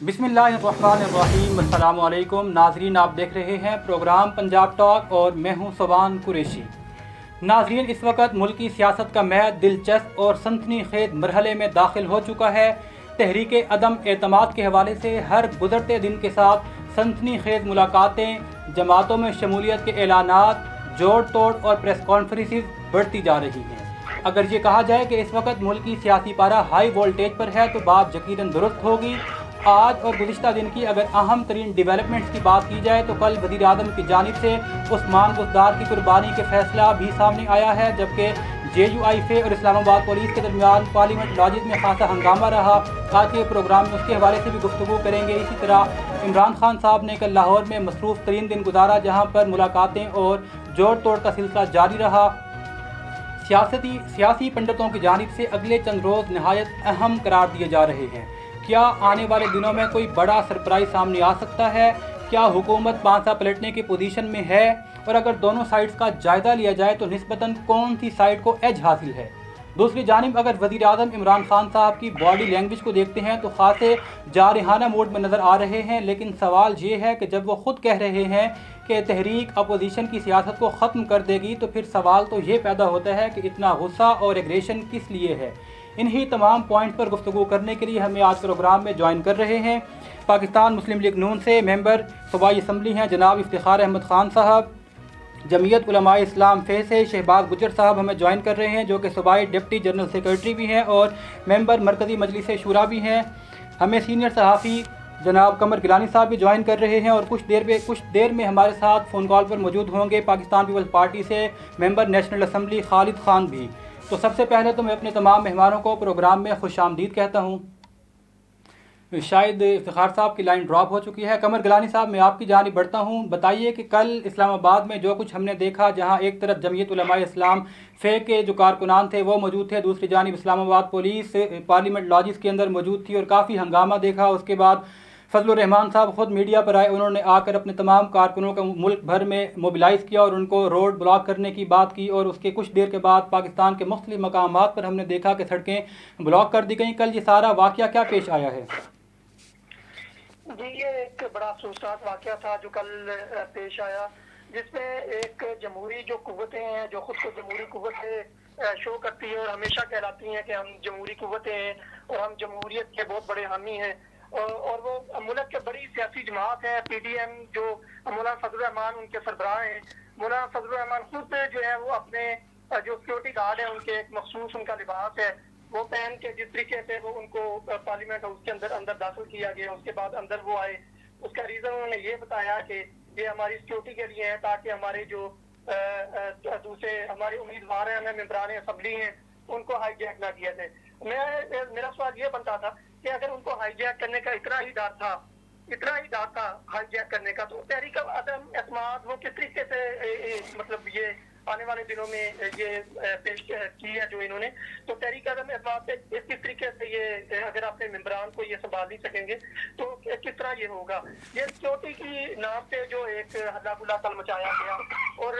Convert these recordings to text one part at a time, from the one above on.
बिस्मिल्लाहिर्रहमानिर्रहीम। अस्सलामु अलैकुम नाजरीन, आप देख रहे हैं प्रोग्राम पंजाब टॉक और मैं हूं सुबान कुरैशी। नाजरीन, इस वक्त मुल्क की सियासत का मैच दिलचस्प और सनसनीखेज मरहले में दाखिल हो चुका है। तहरीक अदम एतमाद के हवाले से हर गुजरते दिन के साथ सनसनीखेज मुलाकातें, जमातों में शमूलियत के ऐलानात, जोड़ तोड़ और प्रेस कॉन्फ्रेंसेस बढ़ती जा रही हैं। अगर ये कहा जाए कि इस वक्त मुल्क की सियासी पारा हाई वोल्टेज पर है तो बात यकीनन दुरुस्त होगी। आज और गुज़िश्ता दिन की अगर अहम तरीन डेवलपमेंट्स की बात की जाए तो कल वज़ीर आज़म की जानिब से उस्मान बुज़दार की कुर्बानी के फैसला भी सामने आया है, जबकि JUIFA और इस्लामाबाद पुलिस के दरमियान पार्लियामेंट लॉजिस में खासा हंगामा रहा। आज के प्रोग्राम में उसके हवाले से भी गुफ्तगू करेंगे। इसी तरह इमरान खान साहब ने कल लाहौर में मसरूफ़ तरीन दिन गुजारा, जहाँ पर मुलाकातें और जोड़ तोड़ का सिलसिला जारी रहा। सियासी पंडितों की जानिब से अगले चंद रोज़ नहायत अहम करार दिए जा रहे हैं। क्या आने वाले दिनों में कोई बड़ा सरप्राइज सामने आ सकता है? क्या हुकूमत पांसा पलटने की पोजीशन में है? और अगर दोनों साइड्स का जायज़ा लिया जाए तो निस्बतन कौन सी साइड को एज हासिल है? दूसरी जानिब अगर वज़ीर आज़म इमरान खान साहब की बॉडी लैंग्वेज को देखते हैं तो खासे जारहाना मूड में नज़र आ रहे हैं, लेकिन सवाल ये है कि जब वो ख़ुद कह रहे हैं कि तहरीक अपोजिशन की सियासत को ख़त्म कर देगी, तो फिर सवाल तो ये पैदा होता है कि इतना गुस्सा और एग्रेशन किस लिए है। इन्हीं तमाम पॉइंट पर गुफ्तगू करने के लिए हमें आज प्रोग्राम में ज्वाइन कर रहे हैं पाकिस्तान मुस्लिम लीग नून से मेंबर सूबाई असम्बली हैं जनाब इफ्तिखार अहमद ख़ान साहब। जमीयत उलमा इस्लाम फे से शहबाज गुजर साहब हमें ज्वाइन कर रहे हैं, जो कि सूबाई डिप्टी जनरल सेक्रेटरी भी हैं और मेंबर मरकज़ी मजलिस शूरा भी हैं। हमें सीनियर सहाफ़ी जनाब कमर गिलानी साहब भी ज्वाइन कर रहे हैं और कुछ देर में हमारे साथ फ़ोन कॉल पर मौजूद होंगे पाकिस्तान पीपल्स पार्टी से member national assembly Khalid Khan भी। तो सबसे पहले तो मैं अपने तमाम मेहमानों को प्रोग्राम में खुशामदीद कहता हूँ। शायद इफ्तिखार साहब की लाइन ड्रॉप हो चुकी है। कमर गिलानी साहब, मैं आपकी जानिब बढ़ता हूँ। बताइए कि कल इस्लामाबाद में जो कुछ हमने देखा, जहाँ एक तरफ जमीयत उलमा इस्लाम फे के जो कारकुनान थे वो मौजूद थे, दूसरी जानिब इस्लामाबाद पुलिस पार्लियामेंट लॉजिस के अंदर मौजूद थी और काफ़ी हंगामा देखा। उसके बाद फजलुर रहमान साहब ख़ुद मीडिया पर आए, उन्होंने आकर अपने तमाम कारकुनों का मुल्क भर में मोबिलाइज़ किया और उनको रोड ब्लॉक करने की बात की। और उसके कुछ देर के बाद पाकिस्तान के मुख्तलिफ मकामात पर हमने देखा कि सड़कें ब्लॉक कर दी गई। कल ये सारा वाक़या क्या पेश आया है? जी, ये एक बड़ा अफसोसनाक वाक़या था जो कल पेश आया, जिसमें एक जमहूरी जो कुव्वतें हैं, जो खुद को जमहूरी कुव्वतें शो करती है और हमेशा कहलाती हैं कि हम जमहूरी कुव्वतें हैं और हम जमहूरियत के बहुत बड़े हामी हैं, और वो मुल्क के बड़ी सियासी जमात है PDM, जो मौलाना फजलुर रहमान उनके सरबराह हैं। मौलाना फजलुर रहमान खुद जो है वो अपने जो सिक्योरिटी गार्ड है उनके एक मखसूस उनका लिबास है वो पहन के जिस तरीके से वो उनको पार्लियामेंट हाउस के अंदर दाखिल किया गया, उसके बाद अंदर वो आए, उसका रीजन उन्होंने ये बताया कि ये हमारी सिक्योरिटी के लिए है ताकि हमारे जो दूसरे हमारे उम्मीदवार हैं, हमें मेंबरान असेंबली हैं, उनको हाईजैक ना किया जाए। मेरा सवाल ये बनता था कि अगर उनको हाईजैक करने का इतना ही डर था हाईजैक करने का, तो तहरीक अदम एतमाद वो किस तरीके से मतलब ये आने वाले दिनों में ये पेश की है जो इन्होंने, तो तहरीक अदम एतमाद पे किस तरीके से ये अगर अपने मेंबरान को ये संभाल नहीं सकेंगे तो किस तरह ये होगा। ये सिक्योरिटी की नाम पे जो एक हल्ला गुल्ला कल मचाया गया और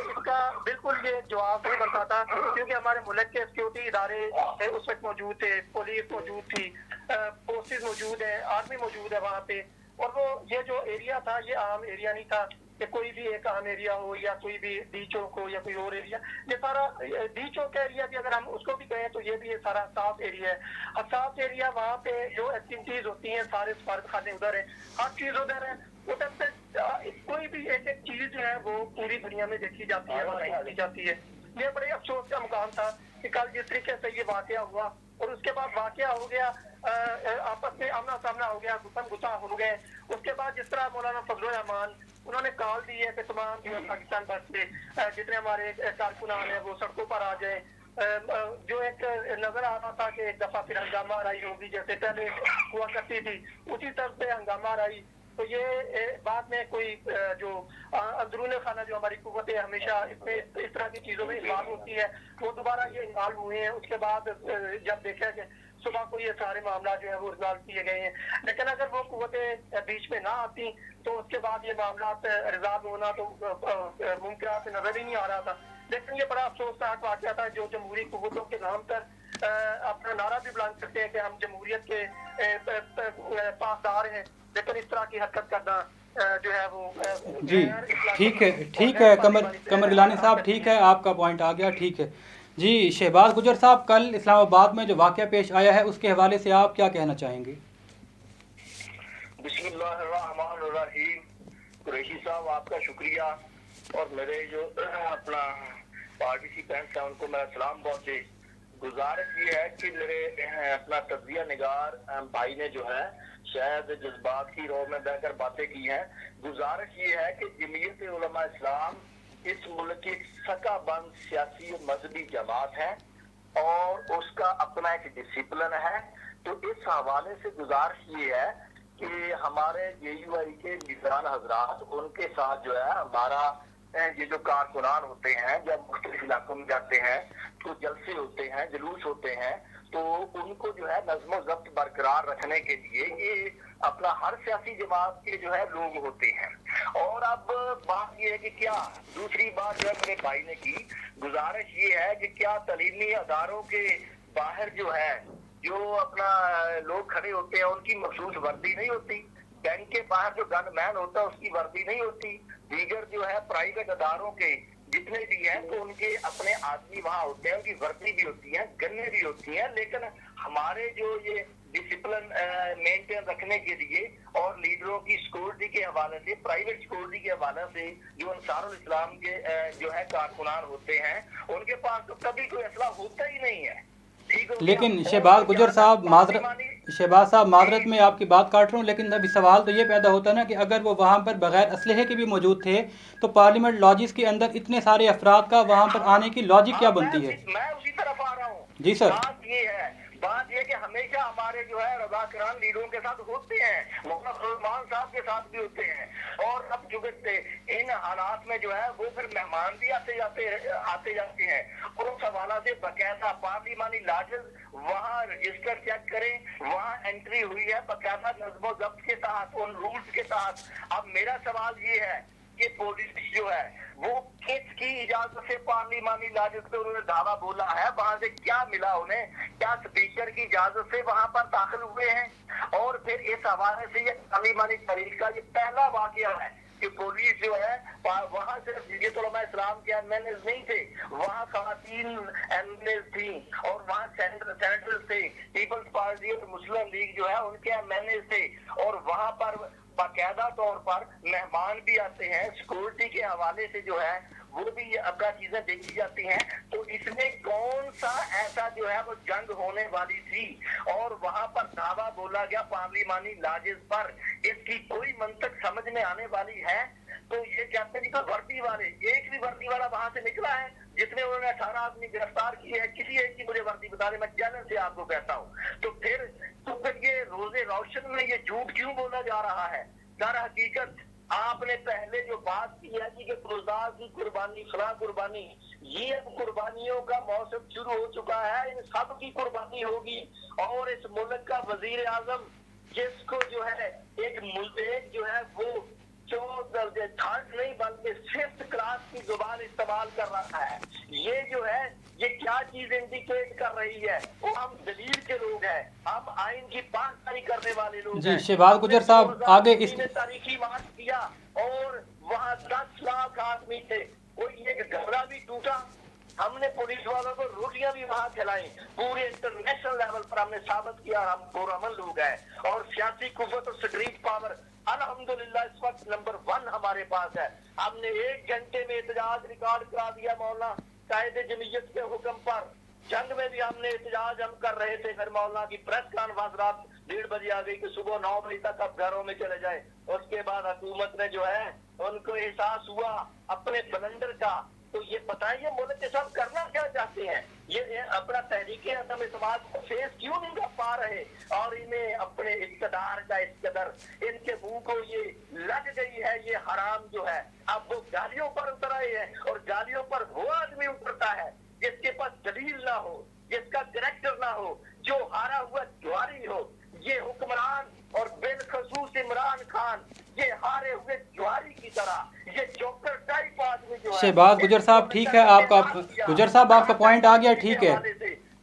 इसका बिल्कुल ये जवाब नहीं बनता था, क्योंकि हमारे मुल्क के सिक्योरिटी इदारे उस वक्त मौजूद थे, पुलिस मौजूद थी, फोर्सेज मौजूद है, आर्मी मौजूद है वहाँ पे, और वो ये जो एरिया था ये आम एरिया नहीं था कि कोई भी एक आम एरिया हो या कोई भी डी चौक हो या कोई और एरिया। ये सारा डी चौक एरिया भी अगर हम उसको भी कहें तो ये भी सारा हसास एरिया है। हसास एरिया वहाँ पे जो एक्टिविटीज होती हैं सारे सफारत खाने उधर है, हर चीज उधर है, उधर से कोई भी एक एक चीज जो है वो पूरी दुनिया में देखी जाती है, की जाती है। ये बड़े अफसोस का मुकाम था कि कल जिस तरीके से ये वाकया हुआ और उसके बाद वाकया हो गया, आपस में आमना सामना हो गया, गुस्सा गुस्सा हो गए। उसके बाद जिस तरह मौलाना फजलुर रहमान उन्होंने कॉल दी है कि तमाम पाकिस्तान भर से जितने हमारे कारकुनान हैं वो सड़कों पर आ जाए, जो एक नजर आ रहा था कि एक दफा फिर हंगामा राई होगी जैसे पहले हुआ करती थी, उसी तरह से हंगामा राई। तो ये बाद में कोई जो अंदरून खाना जो हमारी कुव्वतें हमेशा इसमें इस तरह की चीजों में इन्वॉल्व होती है वो दोबारा ये इन्वॉल्व हुए हैं। उसके बाद जब देखा कि सुबह को ये सारे मामला जो है वो रिजॉल्व किए गए हैं, लेकिन अगर वो कुव्वतें बीच में ना आती तो उसके बाद ये मामला रिजॉल्व होना तो मुमकिन से नजर ही नहीं आ रहा था। लेकिन ये बड़ा अफसोसनाक वाकया था जो जमहूरी कुव्वतों के नाम पर अपना नारा भी बुलंद करते हैं कि हम जमहूरियत के पासदार हैं, लेकिन इस तरह की हरकत करना जो है वो जी ठीक है कमर गिलानी साहब, ठीक है, आपका पॉइंट आ गया, ठीक है जी। शहबाज गुजर साहब, कल इस्लामाबाद में जो वाक़या पेश आया है उसके हवाले से आप क्या कहना चाहेंगे? बिस्मिल्लाहिर्रहमानिर्रहीम। कुरैशी साहब, आपका शुक्रिया, और मेरे जो अपना पार्टी फ्रेंड्स हैं उनको मेरा सलाम पहुंचे। गुजारिश ये है कि मेरे अपना तजिया निगार भाई ने जो है शायद जज्बात की रो में बहकर बातें की हैं। गुजारिश ये है कि जमीयत उलमा इस्लाम इस मुल्क की एक सकाबंद सियासी और मजहबी जमात है और उसका अपना एक डिसिप्लिन है। तो इस हवाले से गुजारिश ये है कि हमारे JUI के निगरान हजरात, उनके साथ जो है हमारा ये जो कारकुनान होते हैं, जब मुख्तलिफ इलाकों में जाते हैं तो जलसे होते हैं, जुलूस होते हैं, तो उनको जो है नज़्म ज़ब्त बरकरार रखने के लिए ये अपना हर सियासी जमात के जो है लोग होते हैं। और अब बात ये है कि क्या दूसरी बात जो है मेरे भाई ने की, गुजारिश ये है कि क्या तालीमी अदारों के बाहर जो है जो अपना लोग खड़े होते हैं उनकी मखसूस वर्दी नहीं होती? बैंक के बाहर जो गनमैन होता है उसकी वर्दी नहीं होती? दीगर जो है प्राइवेट अदारों के जितने भी हैं तो उनके अपने आदमी वहाँ होते हैं, उनकी वर्दी भी होती है, गन्ने भी होती हैं। लेकिन हमारे जो ये डिसिप्लिन मेंटेन रखने के लिए और लीडरों की सिक्योरिटी के हवाले से, प्राइवेट सिक्योरिटी के हवाले से जो अंसारुल इस्लाम के जो है कारकुनान होते हैं, उनके पास तो कभी कोई असला होता ही नहीं है। लेकिन शहबाज गुजर साहब, शहबाज साहब माजरत में आपकी बात काट रहा हूँ, लेकिन अभी सवाल तो ये पैदा होता है ना कि अगर वो वहाँ पर बगैर असलहे के भी मौजूद थे तो पार्लियामेंट लॉजिस के अंदर इतने सारे अफराद का वहाँ पर आने की लॉजिक क्या बनती है? मैं उसी तरफ आ रहा हूँ जी सर। बात ये कि हमेशा हमारे जो है रज़ाकरान लीडरों के साथ होते हैं, मौलाना सुलेमान साहब के साथ भी होते हैं, और अब चूंकि इन हालात में जो है वो फिर मेहमान भी आते जाते हैं, और उस हवाला से बकायदा पार्लिमानी लाजल वहाँ रजिस्टर चेक करें, वहाँ एंट्री हुई है बकायदा नज़्म ज़ब्त के तहत, उन रूल्स के तहत। अब मेरा सवाल ये है कि पुलिस जो है वो किसकी इजाजत से पार्लिमानी लाजत पे उन्होंने दावा बोला है, वहां से क्या मिला उन्हें, क्या स्पीकर की इजाजत से वहां पर दाखिल हुए हैं? और फिर इस हवाले से ये पार्लिमानी तहरीक का ये पहला वाकया है कि पुलिस जो है वहां सिर्फ जमीयत उलमा इस्लाम के एमएनएस नहीं थे, वहाँ खवातीन एमएनएस थी, और वहाँ सेनेटर्स थे, पीपल्स पार्टी और मुस्लिम लीग जो है उनके एमएनएस थे, और वहां पर बाकायदा तौर पर मेहमान भी आते हैं, सिक्योरिटी के हवाले से जो है वो भी अपना चीजें देखी जाती हैं। तो इसमें कौन सा ऐसा जो है वो जंग होने वाली थी और वहां पर दावा बोला गया पार्लिमानी लाजिज पर, इसकी कोई मंतक समझ में आने वाली है? तो ये कहते हैं कि वर्दी वाले, एक भी वर्दी वाला वहां से निकला है जिसमें उन्होंने 18 आदमी गिरफ्तार किए हैं? किसी एक की मुझे वर्दी बता दे, मैं चैलेंज से आपको कहता हूँ। तो फिर ये रोजे रोशन में ये झूठ क्यों बोला जा रहा है? दर हकीकत आपने पहले जो बात की है कि गुलजार की कुर्बानी, फला कुर्बानी, ये अब कुर्बानियों का मौसम शुरू हो चुका है, इन सब की कुर्बानी होगी। और इस मुल्क का वजीर आजम जिसको जो है एक जो है वो जो थर्ड नहीं बल्कि फिफ्थ क्लास की जुबान इस्तेमाल कर रहा है, ये जो है ये क्या चीज इंडिकेट कर रही है? वो हम दलील के लोग हैं, हम आइन की पासदारी करने वाले लोग जी। शहबाज गुजर साहब आगे इस तारीखी मार्च किया और वहाँ 10 लाख आदमी थे, कोई एक घबरा भी टूटा, हमने पुलिस वालों को रोटियां भी वहां खिलाई, पूरे इंटरनेशनल लेवल पर हमने साबित किया हम पुरअमन लोग हैं। और सियासी कुव्वत और स्ट्रीट पावर अल्हम्दुलिल्लाह इस वक्त नंबर 1 हमारे पास है। हमने 1 घंटे में एहतजाज रिकॉर्ड करा दिया मौलाना कायदे जमीयत के हुक्म पर। जंग में भी हमने एहतजाज हम कर रहे थे, फिर मौलाना की प्रेस कॉन्फ्रेंस रात 1:30 बजे आ गई कि सुबह 9 बजे तक आप घरों में चले जाए। उसके बाद हुकूमत ने जो है उनको एहसास हुआ अपने ब्लंडर का। तो ये बताइए मुल्क के साथ करना क्या चाहते हैं? ये अपना तहरीके अदम इत्मीनान को फेस क्यों नहीं कर पा रहे? और इन्हें अपने इक़्तिदार का इस कदर इनके मुंह को ये लग गई है, ये हराम जो है अब वो गालियों पर उतर आए हैं। और गालियों पर वो आदमी उतरता है जिसके पास दलील ना हो, जिसका कैरेक्टर ना हो, जो हारा हुआ ज्वारी हो। ये हुक्मरान और बिलखसूस इमरान खान ये हारे हुए ज्वारी की तरह, ये जोकर टाइप आदमी जो है। शहबाज गुजर साहब ठीक है, आपका गुजर साहब आपका पॉइंट आ गया, ठीक है।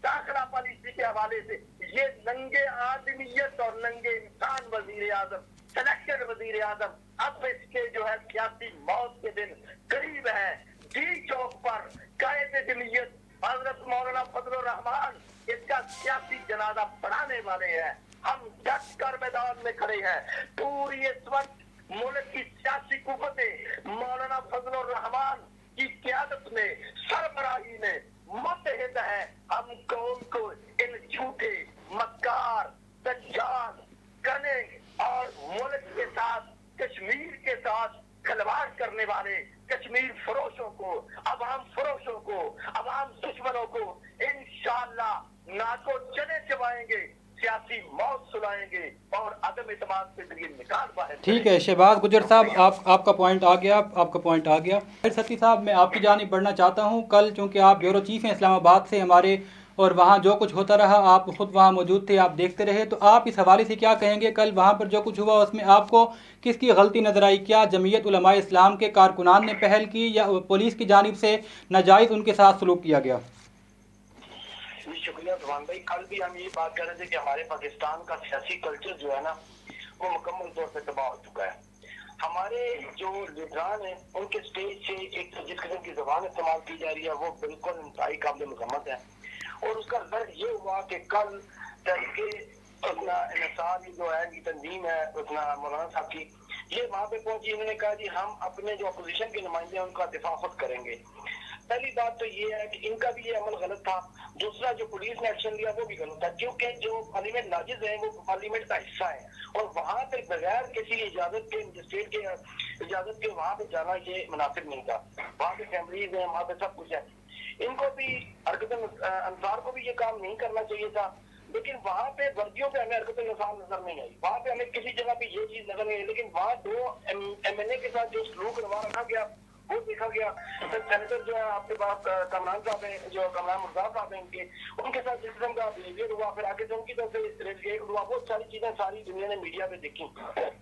दाखिला पॉलिसी के के हवाले से ये नंगे आदमियत और नंगे इंसान वजीर आजम, सिलेक्टेड वजीर आजम, अब इसके जो है सियासी मौत के दिन करीब है। डी चौक पर कायदे जमीयत हजरत मौलाना फजलुर रहमान इसका सियासी जनाजा पढ़ाने वाले हैं। हम डट कर मैदान में खड़े हैं। पूरी इस वक्त मुल्क की सियासी कुव्वतें मौलाना फजलुर रहमान की क़यादत में, सरबराही में मुत्तहिद है। हम कौम को इन झूठे, मक्कार, दज्जाल, कने और मुल्क के साथ, कश्मीर के साथ खिलवाड़ करने वाले कश्मीर फरोशों को, अवाम फरोशों को, अवाम दुश्मनों को इंशाअल्लाह नाको चने चबाएंगे, सियासी मौत सुनाएंगे और अदम इत्मीनान से जरिए निकाल बाहर। ठीक है शहबाज गुजर साहब, आपका पॉइंट आ गया, आपका पॉइंट आ गया। फिर सती साहब, मैं आपकी जानिब बढ़ना चाहता हूँ। कल चूँकि आप ब्यूरो चीफ हैं इस्लामाबाद से हमारे, और वहाँ जो कुछ होता रहा आप खुद वहाँ मौजूद थे, आप देखते रहे, तो आप इस हवाले से क्या कहेंगे? कल वहाँ पर जो कुछ हुआ उसमें आपको किसकी गलती नज़र आई? क्या जमीयत उलमाए इस्लाम के कारकुनान ने पहल की या पुलिस की जानिब से नाजायज़ उनके साथ सलूक किया गया? शुक्रिया जुमान भाई। कल भी हम ये बात कर रहे थे कि हमारे पाकिस्तान का सियासी कल्चर जो है ना, वो मुकम्मल तौर पर तबाह हो चुका है। हमारे जो लीडरान हैं उनके स्टेज से एक जिस किस्म की जबान इस्तेमाल की जा रही है वो बिल्कुल इंतहाई काबिल मजम्मत है। और उसका रिजल्ट ये हुआ कि कल तरीके अपना इंसार जो है ये तंजीम है अपना मौलाना साहब की, ये वहाँ पे पहुंची, इन्होंने कहा जी हम अपने जो अपोजिशन के नुमाइंदे हैं उनका दिफा खुद करेंगे। पहली बात तो ये है कि इनका भी ये अमल गलत था। दूसरा, जो पुलिस ने एक्शन लिया वो भी गलत था, क्योंकि जो पार्लियामेंट नाजिज है वो पार्लियामेंट का हिस्सा है और वहाँ पे बगैर किसी इजाजत के, मजिस्ट्रेट के इजाजत के वहाँ पे जाना ये मुनासिब नहीं था। वहाँ पे फैमिलीज है, वहाँ पे सब कुछ है। इनको भी हरकत अंसार को भी ये काम नहीं करना चाहिए था, लेकिन वहाँ पे वर्दियों पे हमें हरकत अंसार नजर नहीं आई। वहाँ पे हमें किसी जगह पे ये चीज नजर नहीं आई, लेकिन वहाँ दो एमएनए के साथ जो सलूक रवा रखा गया वो देखा गया। तो सेनेटर जो है आपके पास कमरान साहब है, जो कमरान मुर्जा साहब है, उनके साथ जिस किस्म का बिहेवियर हुआ, फिर आगे से उनकी तरफ से रेलगेट हुआ, वो सारी चीजें सारी दुनिया ने मीडिया पे देखी।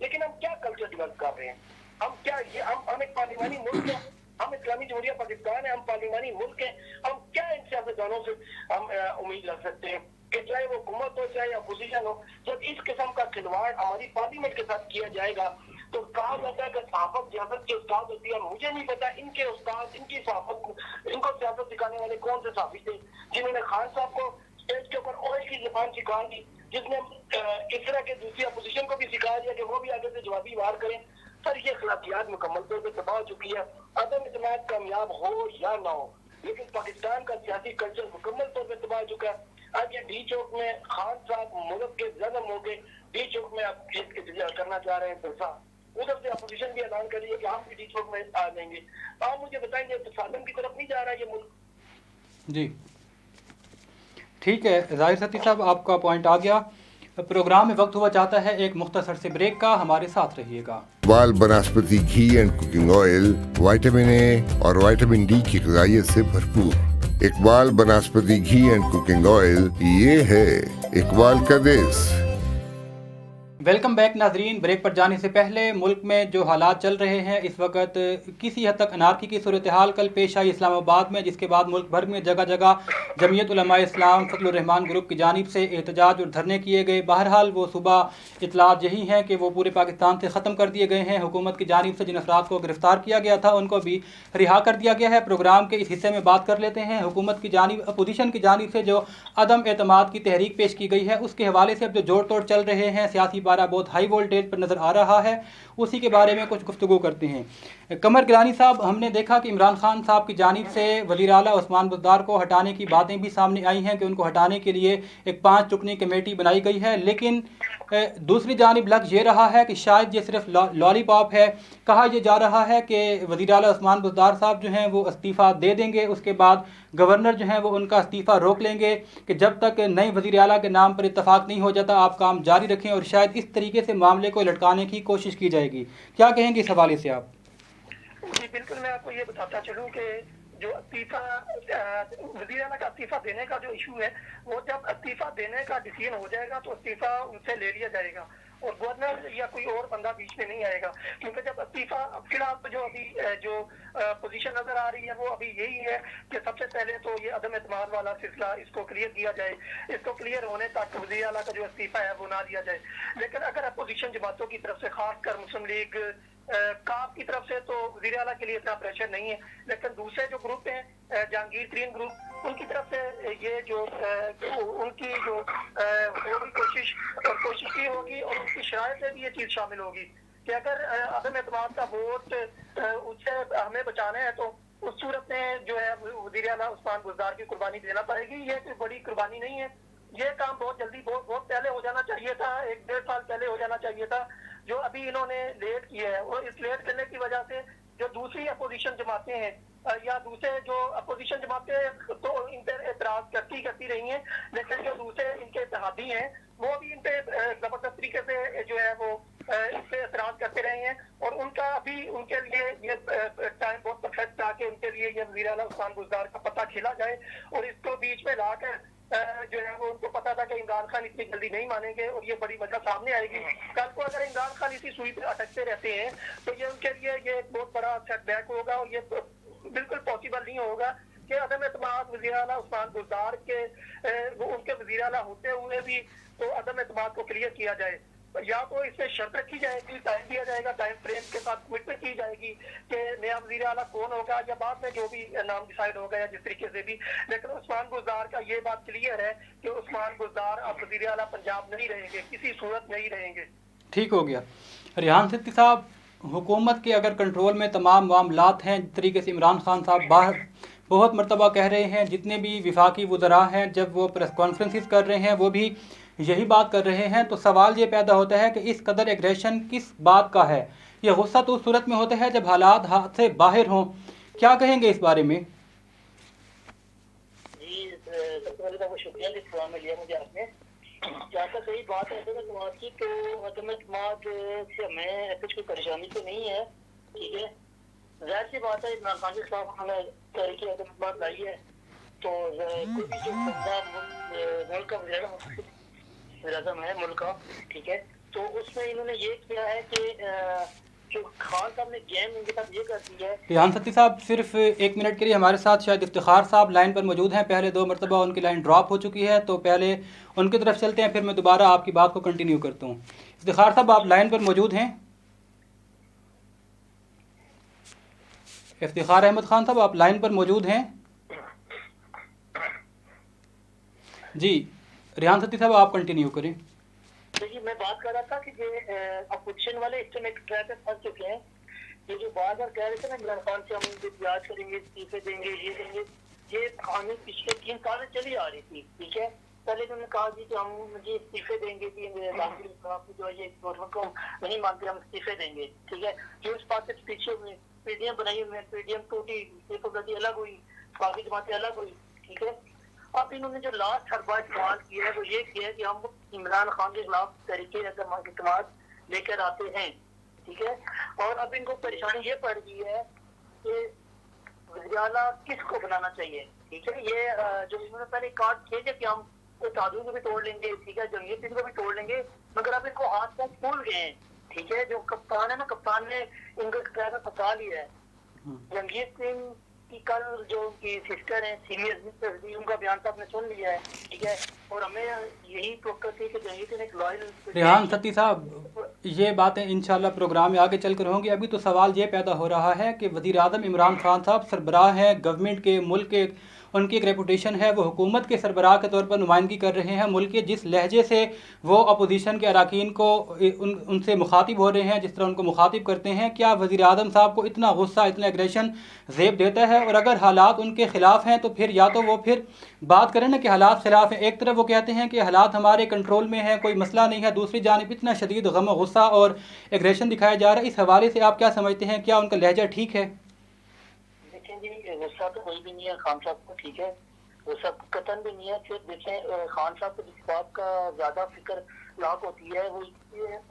लेकिन हम क्या कल्चर डेवलप कर रहे हैं? हम क्या ये हम एक पार्लिमानी मुल्क है, हम इस्लामी जमहूरिया पाकिस्तान है, हम पार्लिमानी मुल्क है। हम क्या इन सियासतदानों से हम उम्मीद रख सकते हैं कि चाहे वो हुकूमत हो चाहे अपोजिशन हो, जब इस किस्म का खिलवाड़ हमारी पार्लियामेंट के साथ किया जाएगा तो कहा जाता है कि सहाफत सियासत के उस्ताद होती है। मुझे नहीं पता इनके उस्ताद, इनकी सहाफत, इनको सियासत सिखाने वाले कौन से साफी थे जिन्होंने खान साहब को स्टेज के ऊपर ऑयल की जुबान सिखा दी, जिसने इस तरह के दूसरी अपोजिशन को भी सिखा दिया कि वो भी आगे से जवाबी वार करें। सर ये अखलाकियात मुकम्मल तौर पर तबाह हो चुकी है। अदम इत्मीनान कामयाब हो या ना हो, लेकिन पाकिस्तान का सियासी कल्चर मुकम्मल तौर पर तबाह हो चुका है। आज ये डी चौक में खान साहब मुल्क के जन्म हो गए, डी चौक में आप करना चाह रहे हैं जलसा, उधर से अपोजिशन भी ऐलान कर रही है कि हम भी डी चौक में आ जाएंगे। आप मुझे बताएंगे तसादम की तरफ नहीं जा रहा ये मुल्क? जी ठीक है जाहिर सती साहब, आपका पॉइंट आ गया। प्रोग्राम में वक्त हुआ चाहता है एक मुख्तसर से ब्रेक का, हमारे साथ रहिएगा। Iqbal Banaspati ghee and cooking oil vitamin A और विटामिन डी की ग़िज़ाइयत से भरपूर। Iqbal Banaspati ghee and cooking oil, ये है इकबाल का देश। वेलकम बैक नाजरीन। ब्रेक पर जाने से पहले मुल्क में जो हालात चल रहे हैं इस वक्त किसी हद तक अनारकी की सूरत हाल कल पेश आई इस्लामाबाद में, जिसके बाद मुल्क भर में जगह जगह जमीयत उलमाए इस्लाम फजलुर रहमान ग्रुप की जानिब से एहतजाज और धरने किए गए। बहरहाल वो सुबह इतलात यही हैं कि वो पूरे पाकिस्तान से ख़त्म कर दिए गए हैं। हुकूमत की जानिब से जिन अफराद को गिरफ्तार किया गया था उनको भी रिहा कर दिया गया है। प्रोग्राम के इस हिस्से में बात कर लेते हैं हुकूमत की जानिब, अपोजिशन की जानिब से जो अदम एतमाद की तहरीक पेश की गई है उसके हवाले से अब जो जोड़ तोड़ चल रहे हैं, सियासी पारा बहुत हाई वोल्टेज पर नज़र आ रहा है, उसी के बारे में कुछ गुफ्तगू करते हैं। कमर गिलानी साहब, हमने देखा कि इमरान खान साहब की जानिब से वज़ीर आला उस्मान बुज़दार को हटाने की बातें भी सामने आई हैं कि उनको हटाने के लिए एक 5 रुकनी कमेटी बनाई गई है, लेकिन दूसरी जानिब लग ये रहा है कि शायद ये सिर्फ लॉलीपॉप है। कहा यह जा रहा है कि वज़ीर आला उस्मान बुज़दार साहब जो हैं वो इस्तीफ़ा दे देंगे, उसके बाद गवर्नर जो हैं वो उनका इस्तीफ़ा रोक लेंगे कि जब तक नए वज़ीर आला के नाम पर इत्तफाक नहीं हो जाता आप काम जारी रखें, और शायद इस तरीके से मामले को लटकाने की कोशिश की जाएगी। क्या कहेंगे इस हवाले से आप? जी बिल्कुल, मैं आपको ये बताता चलूँ कि जो इस्तीफा वज़ीर आला का इस्तीफा देने का जो इशू है, वो जब इस्तीफा देने का डिसीजन हो जाएगा तो इस्तीफा उनसे ले लिया जाएगा और गवर्नर या कोई और बंदा बीच में नहीं आएगा, क्योंकि जब इस्तीफा फिलहाल तो जो अभी जो पोजीशन नजर आ रही है वो अभी यही है कि सबसे पहले तो ये अदम एतमाद वाला सिलसिला इसको क्लियर किया जाए, इसको क्लियर होने तक वज़ीर आला का जो इस्तीफा है वो ना दिया जाए। लेकिन अगर अपोजिशन जमातों की तरफ से, खासकर मुस्लिम लीग काफ की तरफ से, तो वज़ीर आला के लिए इतना प्रेशर नहीं है, लेकिन दूसरे जो ग्रुप हैं, जहांगीर तरीन ग्रुप, उनकी तरफ से ये जो उनकी जो होगी कोशिश की होगी और उनकी शराय से भी ये चीज शामिल होगी कि अगर अदम एतमाद का वोट उससे हमें बचाना है तो उस सूरत में जो है वज़ीर आला उस्मान बुज़दार की कुर्बानी देना पड़ेगी। ये कोई बड़ी कुर्बानी नहीं है, ये काम बहुत जल्दी बहुत पहले हो जाना चाहिए था, 1-1.5 साल पहले हो जाना चाहिए था, जो अभी इन्होंने लेट किया है। और इस लेट करने की वजह से जो दूसरी अपोजिशन जमातें हैं या दूसरे जो अपोजिशन जमातें तो इन पर एतराज करती रही हैं, लेकिन जो दूसरे इनके इत्तेहादी हैं वो भी इन पे जबरदस्त तरीके से जो है वो इस पे एतराज करते रहे हैं। और उनका अभी उनके लिए ये टाइम बहुत परफेक्ट था कि उनके लिए ये वज़ीर आला उस्मान बुज़दार का पता खेला जाए और इसको बीच में लाकर जो है वो उनको पता था कि इमरान खान इतनी जल्दी नहीं मानेंगे और ये बड़ी वजह सामने आएगी। कल को अगर इमरान खान इसी सुई पे अटकते रहते हैं तो ये उनके लिए ये एक बहुत बड़ा सेटबैक होगा और ये बिल्कुल पॉसिबल नहीं होगा कि अदम एतमाद वज़ीर आला उस्मान बुज़दार के उनके वज़ीर आला होते हुए भी तो अदम एतमाद को क्लियर किया जाए, या तो इसमें शर्त रखी जाएगी, टाइम दिया जाएगा, टाइम फ्रेम के साथ कमिटमेंट की जाएगी कि नया वज़ीर आला कौन होगा या बाद में जो भी नाम डिसाइड होगा या जिस तरीके से भी। लेकिन उस्मान बुज़दार का ये बात क्लियर है कि उस्मान बुज़दार अब वज़ीर आला पंजाब नहीं रहेंगे, किसी सूरत नहीं रहेंगे। ठीक हो गया। रेहान सिद्दीकी साहब, हुकूमत के अगर कंट्रोल में तमाम मामलात हैं, जिस तरीके से इमरान खान साहब बाहर बहुत मरतबा कह रहे हैं, जितने भी विफाकी वज़रा हैं जब वो प्रेस कॉन्फ्रेंसिस कर रहे हैं वो भी यही बात कर रहे हैं, तो सवाल ये पैदा होता है कि इस कदर एग्रेशन किस बात का है? ये गुस्सा तो उस सूरत में होता है जब हालात हाथ से बाहर हों। क्या कहेंगे इस बारे में? जी, सबसे पहले तो शुक्रिया कि सवाल में लिया मुझे आपने। जहाँ तक सही बात है अदम एतमाद की, तो अदम एतमाद से हमें कुछ कोई परेशानी तो नहीं है, ठीक है। जाहिर सी बात है इमरान खान साहब हमें तरीके अदम एतमाद लाई है, तो कोई भी जो मुल्क का वज़ीर-ए-आज़म है मुल्क का, ठीक है, तो उसमें इन्होंने ये किया है कि जो खान साहब ने गेम इनके साथ ये कर दी है। रेहान सिद्दीकी साहब, सिर्फ 1 मिनट के लिए हमारे साथ शायद इफ्तिखार साहब लाइन पर मौजूद हैं। पहले 2 मरतबा उनकी लाइन ड्रॉप हो चुकी है, तो पहले उनकी तरफ चलते हैं, फिर मैं दोबारा आपकी बात को कंटिन्यू करता हूँ। इफ्तिखार साहब, आप लाइन पर मौजूद हैं? इफ्तिखार अहमद खान साहब, आप लाइन पर मौजूद हैं? जी, रेहान सिद्दीकी साहब आप कंटिन्यू करें। देखिए, मैं बात कर रहा था कि ये अपोजिशन वाले इस समय ट्रैक पे फंस चुके हैं। ये जो बार बार कह रहे थे ना इमरान खान से हम इम्तियाज करेंगे, इस्तीफे देंगे, ये देंगे, ये कहानी पिछले 3 साल से चली आ रही थी, ठीक है। पहले उन्होंने कहा जी कि हम मुझे इस्तीफे देंगे कि जो है ये गवर्नमेंट को नहीं मानते, हम इस्तीफे देंगे, ठीक है। जो इस बात से पीछे हुए पीडीएम बनाई हुई है, पीडीएम टूटी, गति अलग हुई, बाकी जमातें अलग हुई, ठीक है। अब इन्होंने जो लास्ट हरबा इस्तेमाल किया है वो ये किया है कि हम इमरान खान के खिलाफ तरीके एतमाद लेकर आते हैं, ठीक है। और अब इनको परेशानी ये पड़ गई है कि वज़ीर आला किसको बनाना चाहिए, ठीक है। ये जो इन्होंने पहले कार्ड किए थे कि हम तादू को भी तोड़ लेंगे, ठीक है, जंगीर सिंह को भी तोड़ लेंगे, मगर अब इनको हाथ पाँव फूल गए हैं, ठीक है। जो कप्तान है ना, कप्तान ने इनको ट्रैक में फंसा लिया है। जंगीर सिंह की कल जो उनकी सिस्टर है सीनियर, उनका बयान तो आपने सुन लिया है, ठीक है। और हमें यही तवक्को थी कि जंगीर सिंह एक लॉयल। रेहान सिद्दीकी साहब, ये बातें इंशाल्लाह प्रोग्राम में आगे चलकर होंगी। अभी तो सवाल ये पैदा हो रहा है कि वज़ीर आज़म इमरान खान साहब सरबराह हैं गवर्नमेंट के, मुल्क के, उनकी एक रेपुटेशन है, वो हुकूमत के सरबराह के तौर पर नुमाइंदगी कर रहे हैं मुल्क के। जिस लहजे से वो अपोजिशन के अरकान को उनसे मुखातिब हो रहे हैं, जिस तरह उनको मुखातिब करते हैं, क्या वज़ीर आज़म साहब को इतना गुस्सा, इतना एग्रेशन ज़ेब देता है? और अगर हालात उनके ख़िलाफ़ हैं तो फिर या तो वो फिर बात करें ना कि हालात ख़िलाफ़ हैं। एक तरफ वो कहते हैं कि हालात हमारे कंट्रोल में हैं, कोई मसला नहीं है, दूसरी जानिब इतना शदीद गम, गुस्सा और एग्रेशन दिखाया जा रहा है। इस हवाले से आप क्या समझते हैं, क्या उनका लहजा ठीक है? जी, गुस्सा तो कोई भी नहीं है खान साहब को, ठीक है, गुस्सा कतन भी नहीं है। फिर देखें खान साहब को जिस बात का ज्यादा फिक्र लाक होती है वो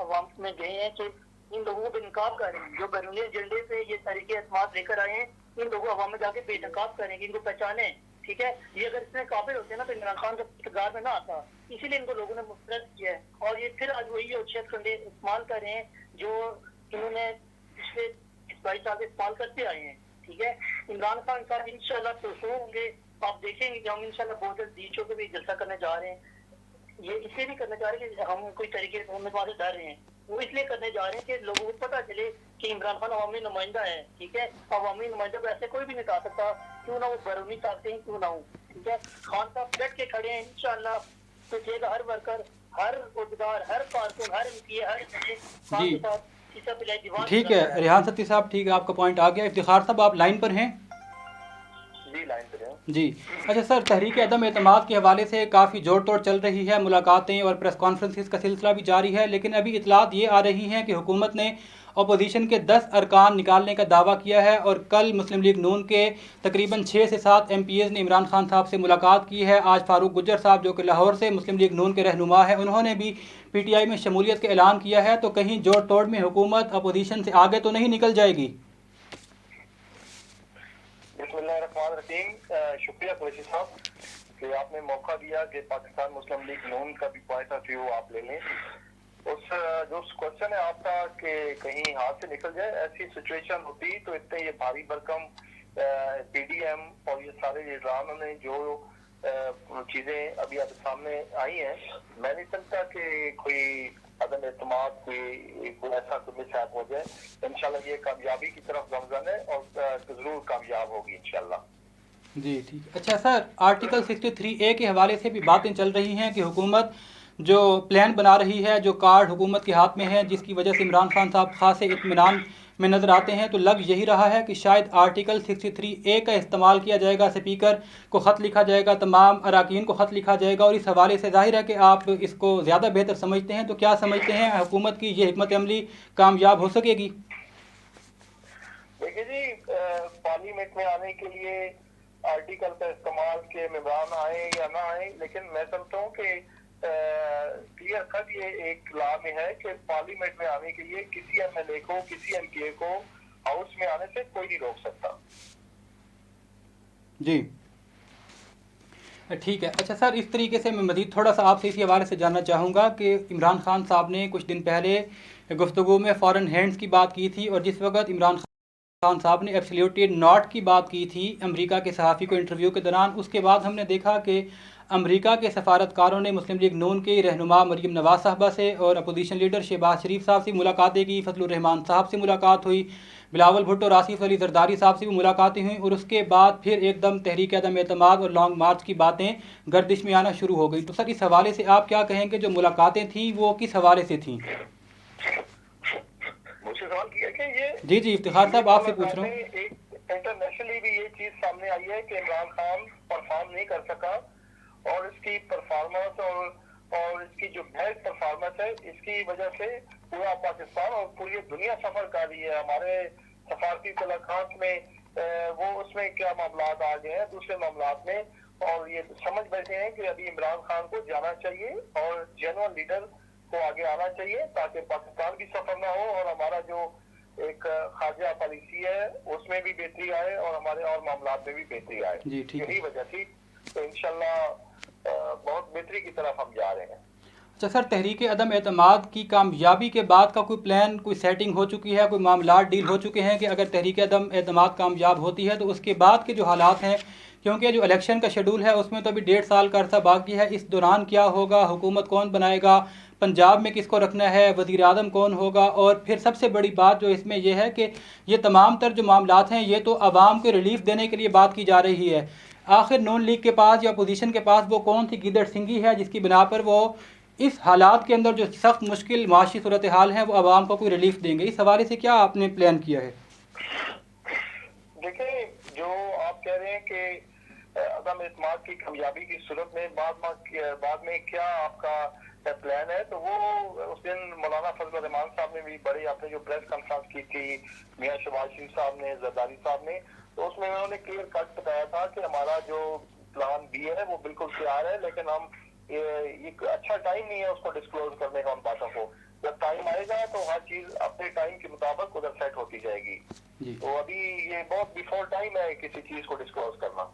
अवाम में गए हैं कि इन लोगों को बेनकाब करें, जो बैरूनी एजेंडे पे ये तरीके एतमाद लेकर आए हैं, इन लोगों अवाम में जाके बेनकाब करेंगे, इनको पहचाने ठीक है, ये अगर इतने काबिल होते ना तो इमरान खान जब इक़्तिदार में ना आता, इसीलिए इनको लोगों ने मुस्तरद किया है। और ये फिर आज वही औचियत कंडे इस्तेमाल कर रहे हैं जो इन्होंने पिछले 22 साल से इस्तेमाल करते आए हैं। ठीक है, इमरान खान साहब इंशाल्लाह तो होंगे, आप देखेंगे कि हम इंशाल्लाह बहुत जल्द डीचओ पे भी जलसा करने जा रहे हैं। ये इसलिए भी करने जा रहे हैं कि हम कोई तरीके से उम्मीदवार डर रहे हैं, वो इसलिए करने जा रहे हैं कि लोगों को पता चले कि इमरान खान अवामी नुमाइंदा है। ठीक है, अवामी नुमाइंदा को ऐसे कोई भी नहीं कहा सकता, क्यों ना वो बैरूनी ताकतें क्यों ना हो। ठीक है, खान साहब डट के खड़े हैं, इंशाल्लाह तो हर वर्कर, हर उद्गार, हर कारकुन, हर एमपी, हर जी दीवान। ठीक है रेहान सत्ती साहब, ठीक है, आपका पॉइंट आ गया। इफ्तिखार साहब आप लाइन पर हैं? जी लाइन पे हैं। जी अच्छा सर, तहरीक अदम एतमाद के हवाले से काफ़ी जोड़ तोड़ चल रही है, मुलाकातें और प्रेस कॉन्फ्रेंसिस का सिलसिला भी जारी है, लेकिन अभी इतलात ये आ रही हैं कि हुकूमत ने अपोजिशन के 10 अरकान निकालने का दावा किया है और कल मुस्लिम लीग नून के तकरीबन 6 से 7 MPs ने इमरान खान साहब से मुलाकात की है। आज फारूक गुज्जर साहब जो कि लाहौर से मुस्लिम लीग नून के रहनुमा है, उन्होंने भी PTI में शमूलियत का ऐलान किया है। तो कहीं जोड़ तोड़ में हुकूमत अपोजिशन से आगे तो नहीं निकल जाएगी? बिस्मिल्लाहिर्रहमानिर्रहीम, शुक्रिया कुरैशी साहब कि आपने मौका दिया कि पाकिस्तान मुस्लिम लीग नून का भी पॉइंट ऑफ व्यू आप ले लें। जो क्वेश्चन है आपका कि कहीं हाथ से निकल जाए, ऐसी सिचुएशन होती तो इतने ये भारी भरकम PDM और ये सारे लीडरानों ने जो चीजें अभी अब सामने आई हैं, मैं नहीं समझता कि कोई अदम एतमाद कोई ऐसा मिसहैप हो जाए। इंशाल्लाह ये कामयाबी की तरफ गमजन है और जरूर कामयाब होगी इंशाल्लाह। जी ठीक। अच्छा सर, आर्टिकल 63A के हवाले से भी बातें चल रही हैं कि हुकूमत जो प्लान बना रही है, जो कार्ड हुकूमत के हाथ में है, जिसकी वजह से इमरान खान साहब खासे इत्मीनान में नज़र आते हैं, तो लग यही रहा है कि शायद आर्टिकल 63A का इस्तेमाल किया जाएगा, स्पीकर को ख़त लिखा जाएगा, तमाम अरकान को ख़त लिखा जाएगा। और इस हवाले से जाहिर है कि आप इसको ज़्यादा बेहतर समझते हैं, तो क्या समझते हैं हुकूमत की ये हिकमत अमली कामयाब हो सकेगी? देखिए जी, पार्लियामेंट में आने के लिए आर्टिकल का इस्तेमाल के इमरान आए या ना आए, लेकिन मैं समझता हूँ कि क्लियर कट ये एक लॉ में है कि पार्लियामेंट में आने के लिए किसी MLA को, किसी MPA को हाउस में आने से कोई नहीं रोक सकता। जी ठीक है। अच्छा सर, इस तरीके से मैं मज़ीद थोड़ा सा आपसे इसी हवाले से जानना चाहूँगा कि इमरान खान साहब ने कुछ दिन पहले गुफ्तगू में फ़ॉरेन हैंड्स की बात की थी, और जिस वक्त इमरान खान साहब ने एब्सोल्युटली नॉट की बात की थी अमेरिका के सहाफ़ी को इंटरव्यू के दौरान, उसके बाद हमने देखा कि अमेरिका के सफारतकारों ने मुस्लिम लीग नून के रहनुमा मरीम नवाज साहबा से और अपोजिशन लीडर शहबाज शरीफ साहब से मुलाकातें की, फजलुर रहमान साहब से मुलाकात हुई, बिलावल भुट्टो और आसिफ अली जरदारी साहब से भी मुलाकातें हुई, और उसके बाद फिर एकदम तहरीक अदम एतमाद और लॉन्ग मार्च की बातें गर्दिश में आना शुरू हो गई। तो सर, इस हवाले से आप क्या कहेंगे, जो मुलाकातें थी वो किस हवाले से थी? मुझसे सवाल किया कि ये जी इफ्तिखार साहब आपसे पूछ रहा हूँ। इंटरनेशनली भी ये चीज सामने आई है कि इमरान खान परफॉर्म नहीं कर सका, और इसकी परफॉर्मेंस और इसकी जो बेस्ट परफॉर्मेंस है, इसकी वजह से पूरा पाकिस्तान और पूरी दुनिया सफर कर रही है। हमारे सफारती तलाकात में वो उसमें क्या मामला आ गए हैं दूसरे मामला में, और ये समझ बैठे हैं कि अभी इमरान खान को जाना चाहिए और जेन्युइन लीडर को आगे आना चाहिए, ताकि पाकिस्तान भी सफर ना हो और हमारा जो एक खारजा पॉलिसी है उसमें भी बेहतरी आए और हमारे और मामला में भी बेहतरी आए। जी ठीक है। यही वजह थी, तो इंशाल्लाह बहुत बेहतरी की तरफ हम जा रहे हैं। अच्छा सर, तहरीक अदम एतमाद की कामयाबी के बाद का कोई प्लान, कोई सेटिंग हो चुकी है, कोई मामला डील हो चुके हैं कि अगर तहरीक अदम एतमाद कामयाब होती है तो उसके बाद के जो हालात हैं, क्योंकि जो इलेक्शन का शेड्यूल है उसमें तो अभी 1.5 साल का अर्सा बाकी है, इस दौरान क्या होगा, हुकूमत कौन बनाएगा, पंजाब में किसको रखना है, वज़ीर आज़म कौन होगा, और फिर सबसे बड़ी बात जो इसमें यह है कि ये तमाम तर जो मामलात हैं ये तो आवाम को रिलीफ देने के लिए बात की जा रही है। आखिर नून लीग के पास या अपोजिशन के पास वो कौन सी गिदड़ सिंगी है जिसकी बिना पर वो इस हालात के अंदर जो सख्त मुश्किल माशी सूरत हाल है वो आवाम को कोई रिलीफ देंगे? इस हवाले से क्या आपने प्लान किया है? देखिए, जो आप कह रहे हैं कि अदम एतमाद की कामयाबी की सूरत में बाद में क्या आपका प्लान है, तो वो उस दिन मौलाना फजल रहमान साहब ने भी बड़ी आपने जो प्रेस कॉन्फ्रेंस की थी, मियां शहबाज शरीफ साहब ने, जरदारी साहब ने, तो उसमें उन्होंने क्लियर कट बताया था कि हमारा जो प्लान बी है वो बिल्कुल तैयार है, लेकिन हम ये अच्छा टाइम नहीं है उसको डिस्क्लोज करने का उन बातों को। जब टाइम आएगा तो हर चीज अपने टाइम के मुताबिक उधर सेट होती जाएगी। तो अभी ये बहुत बिफोर टाइम है किसी चीज को डिस्क्लोज करना।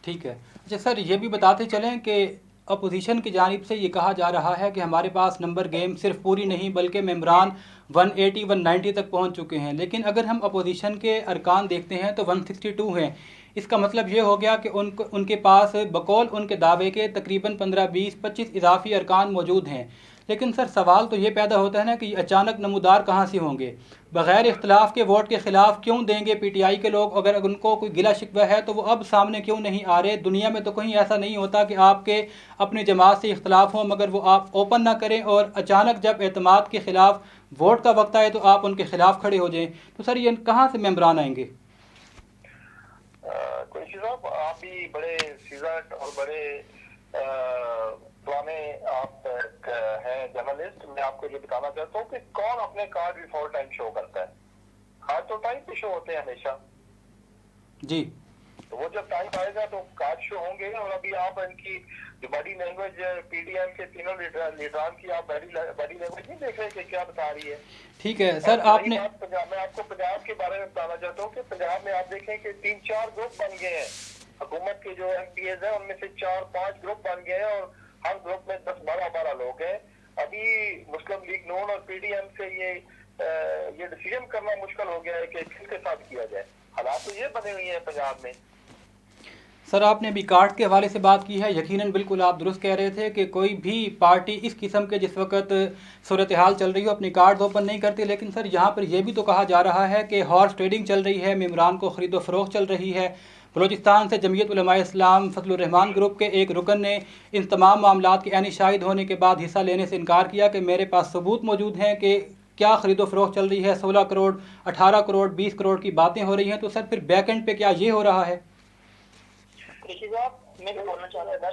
ठीक है। अच्छा सर, ये भी बताते चलें कि अपोजिशन की जानिब से ये कहा जा रहा है कि हमारे पास नंबर गेम सिर्फ पूरी नहीं बल्कि मेम्बरान 180 190 तक पहुंच चुके हैं, लेकिन अगर हम अपोजिशन के अरकान देखते हैं तो 162 हैं। इसका मतलब ये हो गया कि उनके पास बकौल उनके दावे के तकरीबन 15 20 25 इजाफी अरकान मौजूद हैं। लेकिन सर सवाल तो ये पैदा होता है ना कि ये अचानक नमूदार कहाँ से होंगे, बग़ैर इख्तलाफ के वोट के ख़िलाफ़ क्यों देंगे पीटीआई के लोग? अगर उनको कोई गिला शिकवा है तो वो अब सामने क्यों नहीं आ रहे? दुनिया में तो कहीं ऐसा नहीं होता कि आपके अपनी जमात से इख्तलाफ हो मगर वो आप ओपन ना करें और अचानक जब एतमाद के ख़िलाफ़ वोट का वक्त आए तो आप उनके खिलाफ खड़े हो जाएं। तो सर ये कहाँ से मेम्बरान आएंगे? कुरैशी साहब, आप भी बड़े सीजर्ड और बड़े पुराने आप हैं जर्नलिस्ट। मैं आपको ये बताना चाहता हूँ कि कौन अपने कार्ड बिफोर टाइम शो करता है? कार्ड तो टाइम पे शो होते हैं हमेशा जी। तो वो जब टाइम आएगा तो कार्ड शो होंगे। और अभी आप इनकी जो बॉडी लैंग्वेज पीडीएम के तीनों लीडरान की आप बॉडी लैंग्वेज नहीं देख रहे कि क्या बता रही है? ठीक है सर, आपने मैं आपको पंजाब के बारे में बताना चाहता हूँ कि पंजाब में आप देखें कि 3-4 ग्रुप बन गए हैं। हुकूमत के जो एमपीएस हैं उनमें से 4-5 ग्रुप बन गए हैं और हर ग्रुप में 10-12 लोग हैं। अभी मुस्लिम लीग नून और पीडीएम से ये डिसीजन करना मुश्किल हो गया है कि किसके साथ किया जाए। हालात तो ये बने हुए हैं पंजाब में। सर आपने अभी कार्ड के हवाले से बात की है, यकीनन बिल्कुल आप दुरुस्त कह रहे थे कि कोई भी पार्टी इस किस्म के जिस वक्त सूरत हाल चल रही हो अपनी कार्ड ओपन नहीं करती। लेकिन सर यहाँ पर यह भी तो कहा जा रहा है कि हॉर्स ट्रेडिंग चल रही है, मेम्बरान को ख़रीदो फरोख्त चल रही है। बलूचिस्तान से जमीयत उलमाए इस्लाम फजलुर रहमान ग्रुप के एक रुकन ने इन तमाम मामलात के ऐनी शाहिद होने के बाद हिस्सा लेने से इनकार किया कि मेरे पास सबूत मौजूद हैं कि क्या ख़रीदो फरोख्त चल रही है। 16 करोड़ 18 करोड़ 20 करोड़ की बातें हो रही हैं। तो सर फिर बैक एंड पे क्या ये हो रहा है? मैं भी बोलना चाह रहा था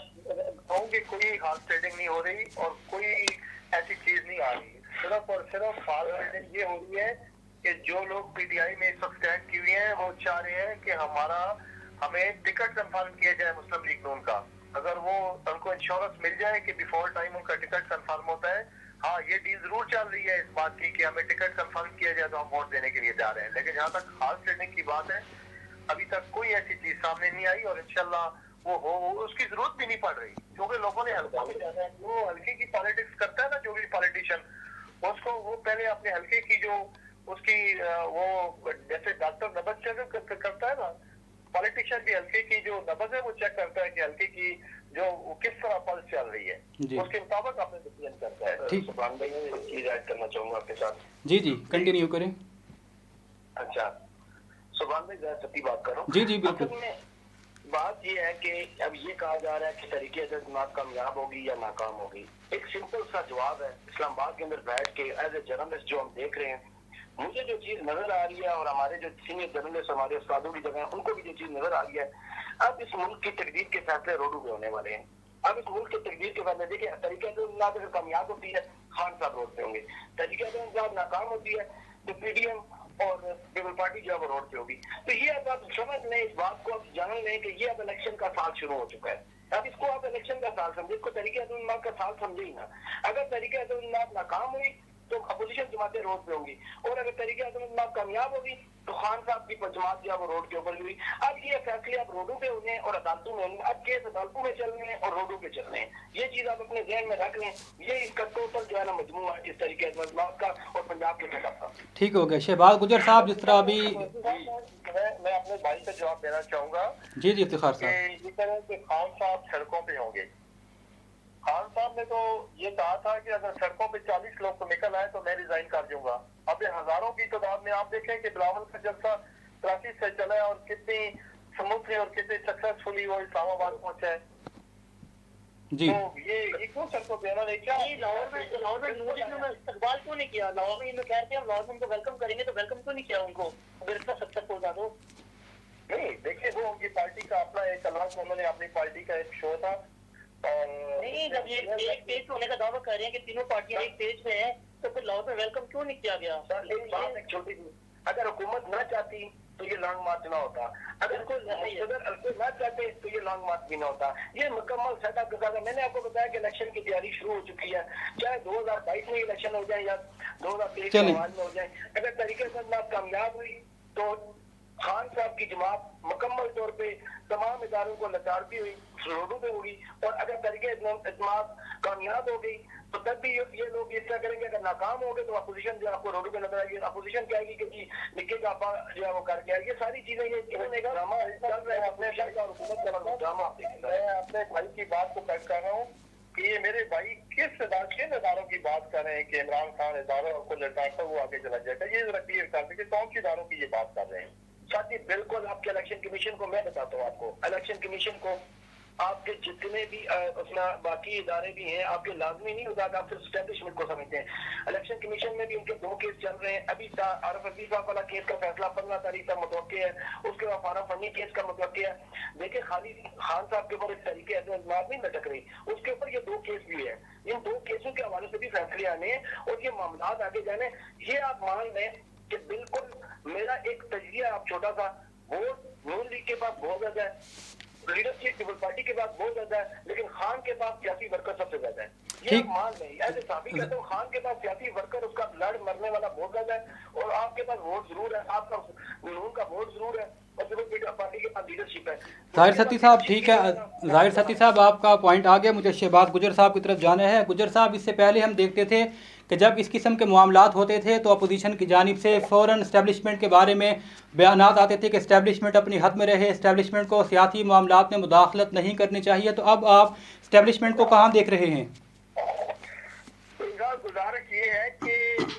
कि कोई हॉर्स ट्रेडिंग नहीं हो रही और कोई ऐसी चीज नहीं आ रही। सिर्फ और सिर्फ हॉर्स ट्रेडिंग ये हो रही है कि जो लोग पीटीआई में इस वक्त स्टैंड किए हुए हैं वो चाह रहे हैं कि हमें टिकट कंफर्म किया जाए मुस्लिम लीग नून का। अगर वो उनको इंश्योरेंस मिल जाए कि बिफोर टाइम उनका टिकट कंफर्म होता है। हाँ, ये डील जरूर चल रही है इस बात की कि हमें टिकट कंफर्म किया जाए तो हम वोट देने के लिए जा रहे हैं। लेकिन जहाँ तक हॉर्स ट्रेडिंग की बात है अभी तक कोई ऐसी चीज सामने नहीं आई और इंशाल्लाह वो उसकी जरूरत भी नहीं पड़ रही क्योंकि लोगों ने हल्का में जाना है। वो हल्के की पॉलिटिक्स करता है ना, जो भी पॉलिटिशियन उसको वो पहले अपने हल्के की जो उसकी वो जैसे डॉक्टर नब्ज चेक करता है ना, पॉलिटिशियन भी हल्के की जो नब्ज है वो चेक करता है कि हल्के की जो किस तरह पल्स चल रही है उसके मुताबिक अपने डिसीजन करता है। सुभान भाई, मैं एक चीज ऐड करना चाहूंगा आपके साथ। जी कंटिन्यू करें। अच्छा सुभान भाई, जरा सच्ची बात करो। जी बिल्कुल। बात ये है कि अब ये कहा जा रहा है कि तरीके से कामयाब होगी या नाकाम होगी। एक सिंपल सा जवाब है। इस्लामाबाद के अंदर बैठ के एज ए जर्नलिस्ट जो हम देख रहे हैं, मुझे जो चीज नजर आ रही है और हमारे जो सीनियर जर्नलिस्ट हमारे उस्तादों की जगह उनको भी जो चीज नजर आ रही है, अब इस मुल्क की तकदीर के फैसले रोडू पे होने वाले हैं। अब इस मुल्क की तकदीर के फैसले देखिए, तरीके से कामयाब होती है खान साहब रोड पे होंगे, तरीके से नाकाम होती है तो पीडीएम और पीपल पार्टी जो है वो रोड पे होगी। तो ये अब आप समझ लें, इस बात को आप जान लें कि ये अब इलेक्शन का साल शुरू हो चुका है। अब इसको आप इलेक्शन का साल समझे, इसको तरीके का साल समझे ही ना। अगर तरीके नाकाम हुई तो अपोजिशन जमातें रोड पे होंगी और अगर तरीके कामयाब होगी तो खान साहब की जमात जो है वो रोड के ऊपर हुई। अब ये फैसले आप रोडों पे होने और अदालतों में होने, अब केस अदालतों में चल रहे हैं और रोडों पे चल रहे हैं। ये चीज आप अपने ध्यान में रख लें। ये इसका टोटल जो है ना मजमूआ है इस तरीके का और पंजाब के सेटअप का। ठीक हो गया। शहबाज गुजर साहब, जिस तरह अभी मैं अपने भाई से जवाब देना चाहूंगा। जी इफ्तिखार साहब, जिस तरह से खान साहब सड़कों पे होंगे, खान साहब ने तो ये कहा था कि अगर सड़कों पे 40 लोग तो निकल आए तो मैं रिजाइन कर दूंगा। अब ये हजारों की तादाद में आप देखें कि बिलावल का जलसा कराची से चला है और कितनी स्मूथली और कितनी सक्सेसफुली वो इस्लामाबाद पहुंचा है। जी तो ये क्यों सड़कों पे उन्होंने क्या लाहौर में इस्तेमाल क्यों नहीं किया? लाहौर में कह रहे हैं हम लाहौर में उनको वेलकम करेंगे तो वेलकम क्यों नहीं किया उनको? अगर इतना सक्सेसफुल था तो नहीं। देखिए, वो उनकी पार्टी का अपना एक अलग, उन्होंने अपनी पार्टी का एक शो था और नहीं, जब ये एक पेज होने का दावा कर रहे हैं कि तीनों पार्टियां एक पेज में है तो फिर लाहौर में वेलकम क्यों नहीं किया गया? एक बात एक छोटी सी, अगर हुकूमत ना चाहती तो ये लॉन्ग मार्च ना होता। अगर कोई ना चाहते तो ये लॉन्ग मार्च भी ना होता। ये मुकम्मल सेटअप के साथ मैंने आपको बताया कि इलेक्शन की तैयारी शुरू हो चुकी है। चाहे 2022 में इलेक्शन हो जाए या 2023 में हो जाए, अगर तरीके से बात कामयाब हुई तो खान साहब की जमात मुकम्मल तौर पे तमाम इदारों को लचारती हुई रोडों पे होगी, और अगर तरीके इस्तेमाल कामयाब हो गई तो तब भी ये लोग इस तरह करेंगे। अगर नाकाम हो गए तो अपोजिशन जो आपको रोडों पे नजर आएगी, अपोजिशन क्या आएगी कि निक्के कापा जो है वो करके आएगी। ये सारी चीजें ये ड्रामा चल रहे हैं अपने और हुकूमत का ड्रामा। मैं अपने भाई की बात को पैक कर रहा हूँ कि ये मेरे भाई किन इदारों की बात कर रहे हैं कि इमरान खान इदारों को लटाता हुआ आगे चला जाएगा। ये जरा क्लियर कर दें कि कौन सी इदारों की ये बात कर रहे हैं। साथी बिल्कुल आपके इलेक्शन कमीशन को मैं बताता हूँ आपको, इलेक्शन कमीशन को आपके जितने भी अपना बाकी इदारे भी हैं, आपके लाजमी नहीं होता कि आप सिर्फ स्टैब्लिशमेंट को समझते हैं। इलेक्शन कमीशन में भी उनके 2 केस चल रहे हैं। अभी आरफ अजीज साहब वाला केस का फैसला 15 तारीख का मुतवक्के है, उसके बाद फारा फनी केस का मुतवक्के है। देखिए खाली खान साहब के ऊपर इस तरीके नहीं लटक रही, उसके ऊपर ये 2 केस भी है। इन 2 केसों के हवाले से भी फैसले आने और ये मामला आगे जाने। ये आप मान लें कि बिल्कुल मेरा एक तजिया, आप छोटा सा वोट नून लीग के पास बहुत ज्यादा है, लीडरशिप पीपल्स पार्टी के पास बहुत ज्यादा है, लेकिन खान के पास सियासी वर्कर सबसे ज्यादा है। ये मान नहीं ऐसे साबित कहते हो, खान के पास सियासी वर्कर उसका ब्लड मरने वाला बहुत ज्यादा है और आपके पास वोट जरूर है, आपका नून का वोट जरूर है और पीपल्स पार्टी के पास लीडरशिप है। जाहिर सती साहब ठीक है, जाहिर सती साहब आपका पॉइंट आ गया। मुझे शहबाज गुजर साहब की तरफ जाना है। गुजर साहब, इससे पहले हम देखते थे कि जब इस किस्म के मामलात होते थे तो अपोजिशन की जानिब से फ़ौरन इस्टेब्लिशमेंट के बारे में बयानात आते थे कि इस्टेब्लिशमेंट अपनी हद में रहे, इस्टेब्लिशमेंट को सियासी मामलात में मुदाखलत नहीं करनी चाहिए। तो अब आप इस्टेब्लिशमेंट को कहाँ देख रहे हैं? गुजारिश ये है कि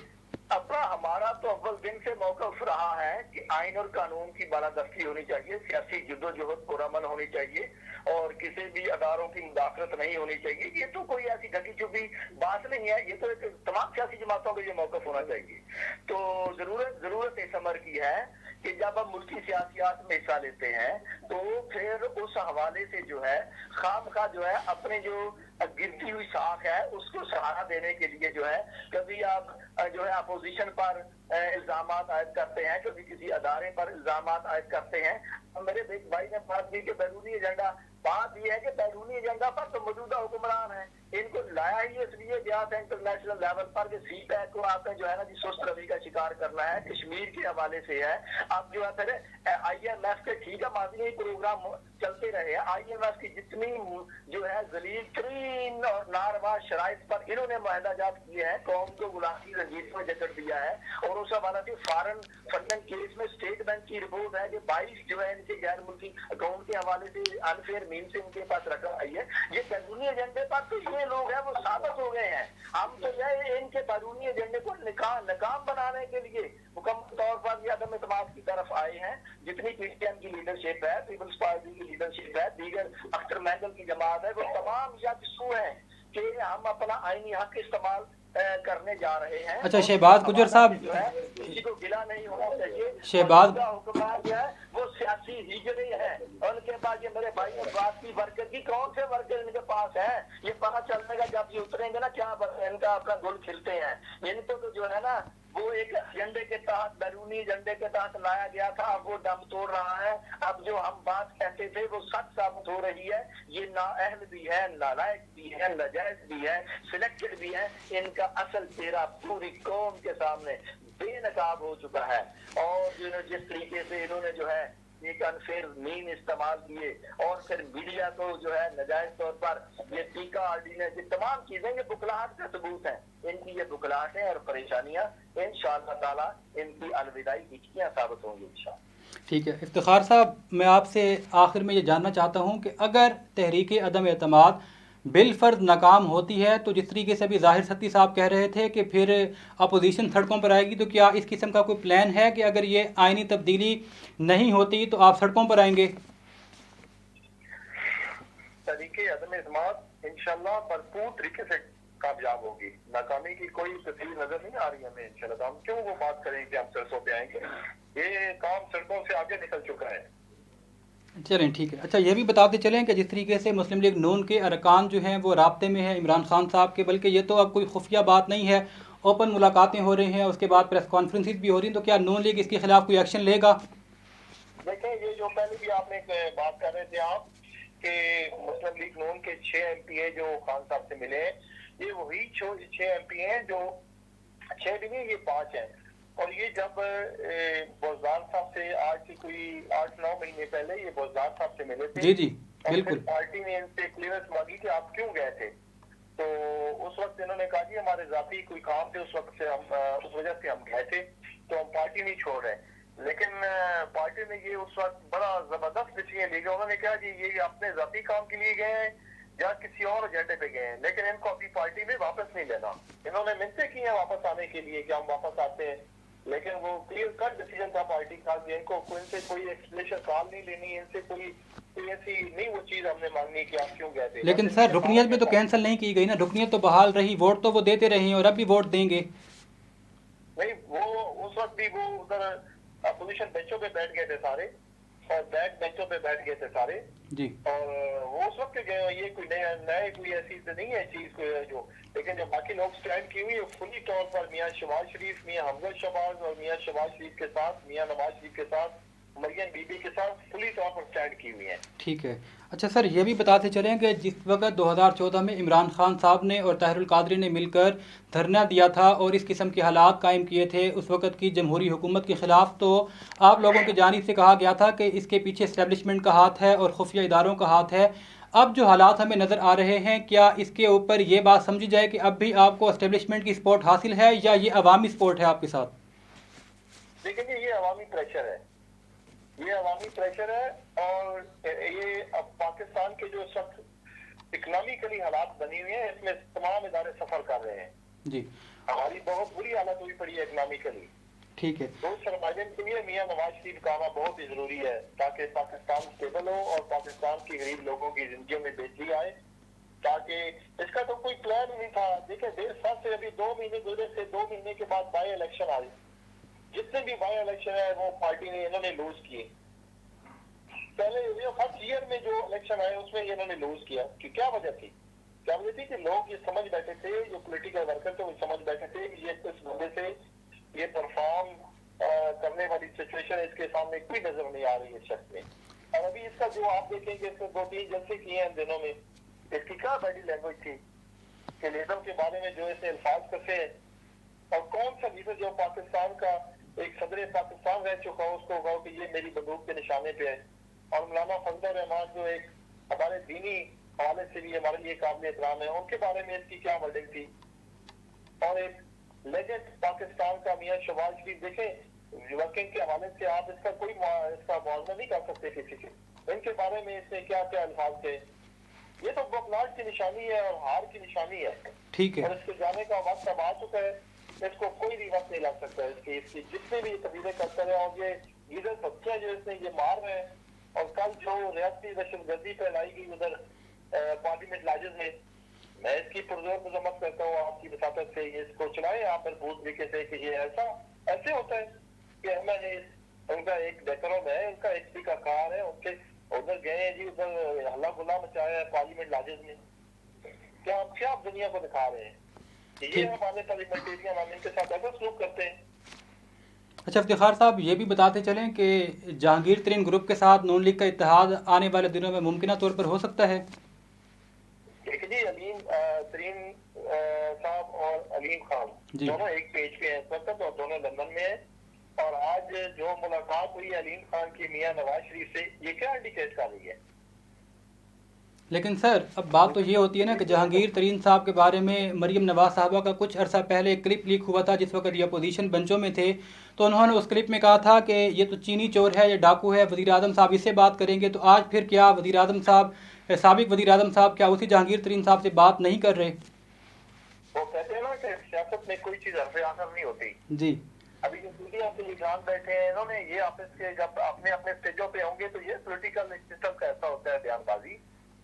अपना हमारा तो अव्वल दिन से मौक़िफ़ रहा है कि आइन और कानून की बालादस्ती होनी चाहिए, सियासी जद्दोजहद पुरअमन होनी चाहिए और किसी भी अदारों की मुदाखलत नहीं होनी चाहिए। ये तो कोई ऐसी ढकी छुपी बात नहीं है, ये तो एक तमाम सियासी जमातों का ये मौक़िफ़ होना चाहिए। तो जरूरत इस अमर की है कि जब हम मुल्की सियासियात में हिस्सा लेते हैं तो फिर उस हवाले से जो है खामखा जो है अपने जो गिरती हुई साख है उसको सहारा देने के लिए जो है कभी आप जो है अपोजिशन पर इल्जाम आयद करते हैं, कभी किसी अदारे पर इल्जाम आयद करते हैं। मेरे भाई ने बात की कि बैरूनी एजेंडा, बात यह है कि बैरूनी एजेंडा पर तो मौजूदा हुक्मरान है, इनको लाया ही इसलिए गया था इंटरनेशनल लेवल पर कि सी पैक को आपने जो है ना जी सुस्त रवि का शिकार करना है, कश्मीर के हवाले से है। अब जो है फिर IMF के ठीक है माजी में प्रोग्राम चलते रहे, IMF की जितनी जो है जलील तरीन और नारवा शराइत पर इन्होंने मुआहदाजात किए हैं, कौम को गुलामी रंजीत में जकड़ दिया है। और उस हवाले से फॉरेन फंडिंग केस में स्टेट बैंक की रिपोर्ट है कि 22 जो है इनके गैर मुल्की अकाउंट के हवाले से अनफेयर मीन से इनके पास रकम आई है। ये बैरूनी एजेंडे पर तो ये लोग हैं वो साबित हो गए हैं। हम तो यह इनके बैरूनी एजेंडे को नाकाम बनाने के लिए मुकम्मल तौर पर ये अदम एतमाद की तरफ आए हैं। जितनी PTM की लीडरशिप है, पीपल्स पार्टी की लीडरशिप है, दीगर अख्तर महंगल की जमात है, वो तमाम यकसू हैं कि हम अपना आईनी हक इस्तेमाल करने जा रहे हैं। अच्छा शहबाज गुजर साहब, जो है किसी को गिला नहीं होना चाहिए। शहबाज हुक्मरान जो है वो सियासी हिजड़े है, उनके पास ये मेरे भाई ने बात की वर्कर की, कौन से वर्कर इनके पास है ये पता चलने का जब ये उतरेंगे ना क्या इनका अपना गुल खिलते हैं। इनको तो जो है ना वो एक एजेंडे के तहत, बैरूनी एजेंडे के तहत लाया गया था, अब वो दम तोड़ रहा है। अब जो हम बात कहते थे वो सच साबित हो रही है। ये नाअहल भी है, नालायक भी है, नाजायज भी है, सिलेक्टेड भी है। इनका असल चेहरा पूरी कौम के सामने बेनकाब हो चुका है। और जिस तरीके से इन्होंने जो है एक अनफेयर मीन इस्तेमाल किए और फिर मीडिया को जो है नाजायज तौर पर ये टीका ऑर्डिनेंस, ये तमाम चीजें ये बुखलाहट का सबूत है। इनकी ये बुखलाहटें और परेशानियां इंशाअल्लाह ताला इनकी अलविदाई हिचकियां साबित होंगी इंशाअल्लाह। ठीक है। इफ्तिखार साहब, मैं आपसे आखिर में ये जानना चाहता हूँ कि अगर तहरीक अदम एतमाद बिलफर्ज नाकाम होती है तो जिस तरीके से अभी ज़ाहिर सत्ती साहब कह रहे थे कि फिर अपोजिशन सड़कों पर आएगी, तो क्या इस किस्म का कोई प्लान है कि अगर ये आइनी तब्दीली नहीं होती तो आप सड़कों पर आएंगे? तहरीक अदम एतमाद इंशाअल्लाह भरपूर तरीके से कामयाब होगी। नाकामी की कोई तस्वीर नजर नहीं आ रही हमें इंशाअल्लाह। हम क्यों वो बात करें कि हम सड़कों पे आएंगे, ये काम सड़कों से आगे निकल चुका है। चलें ठीक है। अच्छा ये भी बताते चलें कि जिस तरीके से मुस्लिम लीग नून के अरकान जो हैं वो राब्ते में है इमरान खान साहब के, बल्कि ये तो अब कोई खुफिया बात नहीं है, ओपन मुलाकातें हो रही हैं, उसके बाद प्रेस कॉन्फ्रेंसेस भी हो रही हैं, तो क्या नून लीग इसके खिलाफ कोई एक्शन लेगा? देखें, ये जो पहले भी आपने बात कर रहे थे आप कि मुस्लिम लीग नून के 6 MPA जो खान साहब से मिले, ये वही 6 MP हैं जो 6 भी नहीं, ये 5 हैं। और ये जब बोजदार साहब से आज से कोई 8-9 महीने पहले ये बोजदार साहब से मिले थे। जी जी और बिल्कुल। फिर पार्टी ने इनसे क्लियरेंस मांगी कि आप क्यों गए थे, तो उस वक्त इन्होंने कहा जी हमारे जाती कोई काम थे, उस वक्त से हम उस वजह से हम गए थे, तो हम पार्टी नहीं छोड़ रहे। लेकिन पार्टी ने ये उस वक्त बड़ा जबरदस्त डिसीजन लिया। उन्होंने कहा जी ये अपने जाती काम के लिए गए हैं या किसी और एजेंडे पे गए हैं, लेकिन इनको अपनी पार्टी में वापस नहीं लेना। इन्होंने मिन्नतें की हैं वापस आने के लिए कि हम वापस आते हैं, लेकिन वो क्लियर कट डिसीजन था पार्टी का कि इनको इनसे कोई एक्सप्लेनेशन कॉल नहीं लेनी, इनसे कोई ऐसी नहीं वो चीज हमने मांगनी कि आप क्यों गए थे। लेकिन सर रुकनियत में तो कैंसिल नहीं की गई ना, रुकनियत तो बहाल रही, वोट तो वो देते रहे और अब भी वोट देंगे। नहीं, वो उस वक्त भी वो उधर अपोजिशन बेंचों पे बैठ गए थे सारे और बैक बेंचों पे बैठ गए थे सारे जी। और वो उस वक्त ये कोई नए कोई ऐसी तो नहीं है चीज कोई जो, लेकिन जो बाकी लोग स्टैंड की हुई है फुली तौर पर मियां शहबाज शरीफ, मियां हमजा शहबाज और मियां शहबाज शरीफ के साथ, मियां नवाज शरीफ के साथ, मरियम बीबी के साथ फुली तौर पर स्टैंड की हुई है। ठीक है। अच्छा सर, ये भी बताते चलें कि जिस वक्त 2014 में इमरान खान साहब ने और ताहिरुल कादरी ने मिलकर धरना दिया था और इस किस्म के हालात कायम किए थे उस वक्त की जमहूरी हुकूमत के ख़िलाफ़, तो आप लोगों की जानिब से कहा गया था कि इसके पीछे इस्टेब्लिशमेंट का हाथ है और खुफिया इदारों का हाथ है। अब जो हालात हमें नज़र आ रहे हैं, क्या इसके ऊपर ये बात समझी जाए कि अब भी आपको इस्टेब्लिशमेंट की सपोर्ट हासिल है या ये अवामी सपोर्ट है आपके साथ? देखिए ये अवामी प्रेशर है, ये अवामी प्रेशर है और ये अब पाकिस्तान के जो सब इकोनॉमिकली हालात बनी हुई है इसमें तमाम इदारे सफर कर रहे हैं जी। हमारी बहुत बुरी हालत हुई पड़ी है इकोनॉमिकली। ठीक है। तो सरमाइजन के लिए मियां नवाज शरीफ का आना बहुत ही जरूरी है ताकि पाकिस्तान स्टेबल हो और पाकिस्तान के गरीब लोगों की जिंदगी में बेहतरी आए, ताकि इसका तो कोई प्लान नहीं था। देखिए 1.5 साल से अभी 2 महीने गुजरे थे, 2 महीने के बाद बाई इलेक्शन आ गई, जितने भी बाई इलेक्शन है वो पार्टी ने इन्होंने लूज किए। पहले ये फर्स्ट ईयर में जो इलेक्शन आए उसमें इन्होंने लूज किया कि क्या वजह थी? क्या वजह थी कि लोग ये समझ बैठे थे, जो पॉलिटिकल वर्कर थे वो समझ बैठे थे कि ये इस बंदे से ये परफॉर्म करने वाली सिचुएशन इसके सामने कोई नजर नहीं आ रही है शख्स में। और अभी इसका जो आप देखेंगे इसने 2-3 जलसे किए हैं दिनों में, इसकी क्या बॉडी लैंग्वेज थी कि लीडर के बारे में जो इसने अल्फाज कसे और कौन सा लीडर जो पाकिस्तान का एक सदर पाकिस्तान रह चुका हो उसको कहो कि ये मेरी बंदूक के निशाने पे है। और मौलाना फजल रहमान जो एक हमारे दीनी हवाले से भी हमारे लिए काबिल एहतराम है, उनके बारे में इसकी क्या वर्डिंग थी। और एक लेजेंड पाकिस्तान का मियां शहबाज शरीफ देखें, वर्किंग के हवाले से आप इसका कोई इसका मुआवजा नहीं कर सकते किसी से, इनके बारे में इसने क्या क्या अल्फाज थे। ये तो बकलाट की निशानी है और हार की निशानी है। ठीक है। और इसके जाने का वक्त अब आ चुका है, इसको कोई भी वक्त नहीं लग सकता है। इसकी जितने भी तबीयतें करते रहे और ये लीडर बच्चे जो इसने ये मार रहे हैं और कल जो रियासती दहशतगर्दी फैलाई गई उधर पार्लियामेंट लाजिज में, मैं इसकी पुरजोर मजम्मत करता हूँ आपकी वसातत से। ये इसको चलाए यहाँ पर भूत तरीके से कि ये ऐसे होता है कि हमें उनका एक डेकोरम है, उनका एक का कार है, उनके उधर गए हैं जी, उधर हल्ला गुल्ला मचाया है पार्लियामेंट लाजिज में। क्या आप दुनिया को दिखा रहे हैं कि ये हमारे पार्लियामेंटेरियन हम इनके साथ ऐसा सलूक करते हैं। अच्छा इफ्तिखार साहब, ये भी बताते चलें कि जहांगीर तरीन ग्रुप के साथ नून लीग का इत्तेहाद आने वाले दिनों में मुमकिन तौर पर हो सकता है? जी, अलीम तरीन साहब और अलीम खान दोनों एक पेज पे हैं इस वक्त और दोनों लंदन में हैं। और आज जो मुलाकात हुई अलीम खान की मियां नवाज शरीफ से, ये क्या इंडिकेट कर रही है? लेकिन सर अब बात तो ये होती है ना कि जहांगीर तरीन साहब के बारे में मरियम नवाज साहबा का कुछ अरसा पहले एक क्लिप लीक हुआ था जिस वक्त ये अपोजिशन बेंचों में थे, तो उन्होंने उस क्लिप में कहा था कि ये तो चीनी चोर है, ये डाकू है, वज़ीर आज़म साहब इससे बात करेंगे। तो आज फिर क्या वज़ीर आज़म साहब, साबिक वज़ीर आज़म साहब क्या उसी जहांगीर तरीन साहब से बात नहीं कर रहे? वो कहते हैं ना कि सियासत में कोई चीज हरफ आखिर नहीं होती जी। अभी जो मीडिया के लीडरान बैठे हैं इन्होंने ये आपस के जब अपने अपने स्टेजों पे होंगे तो ये पॉलिटिकल सिस्टम का ऐसा होता है बयानबाजी,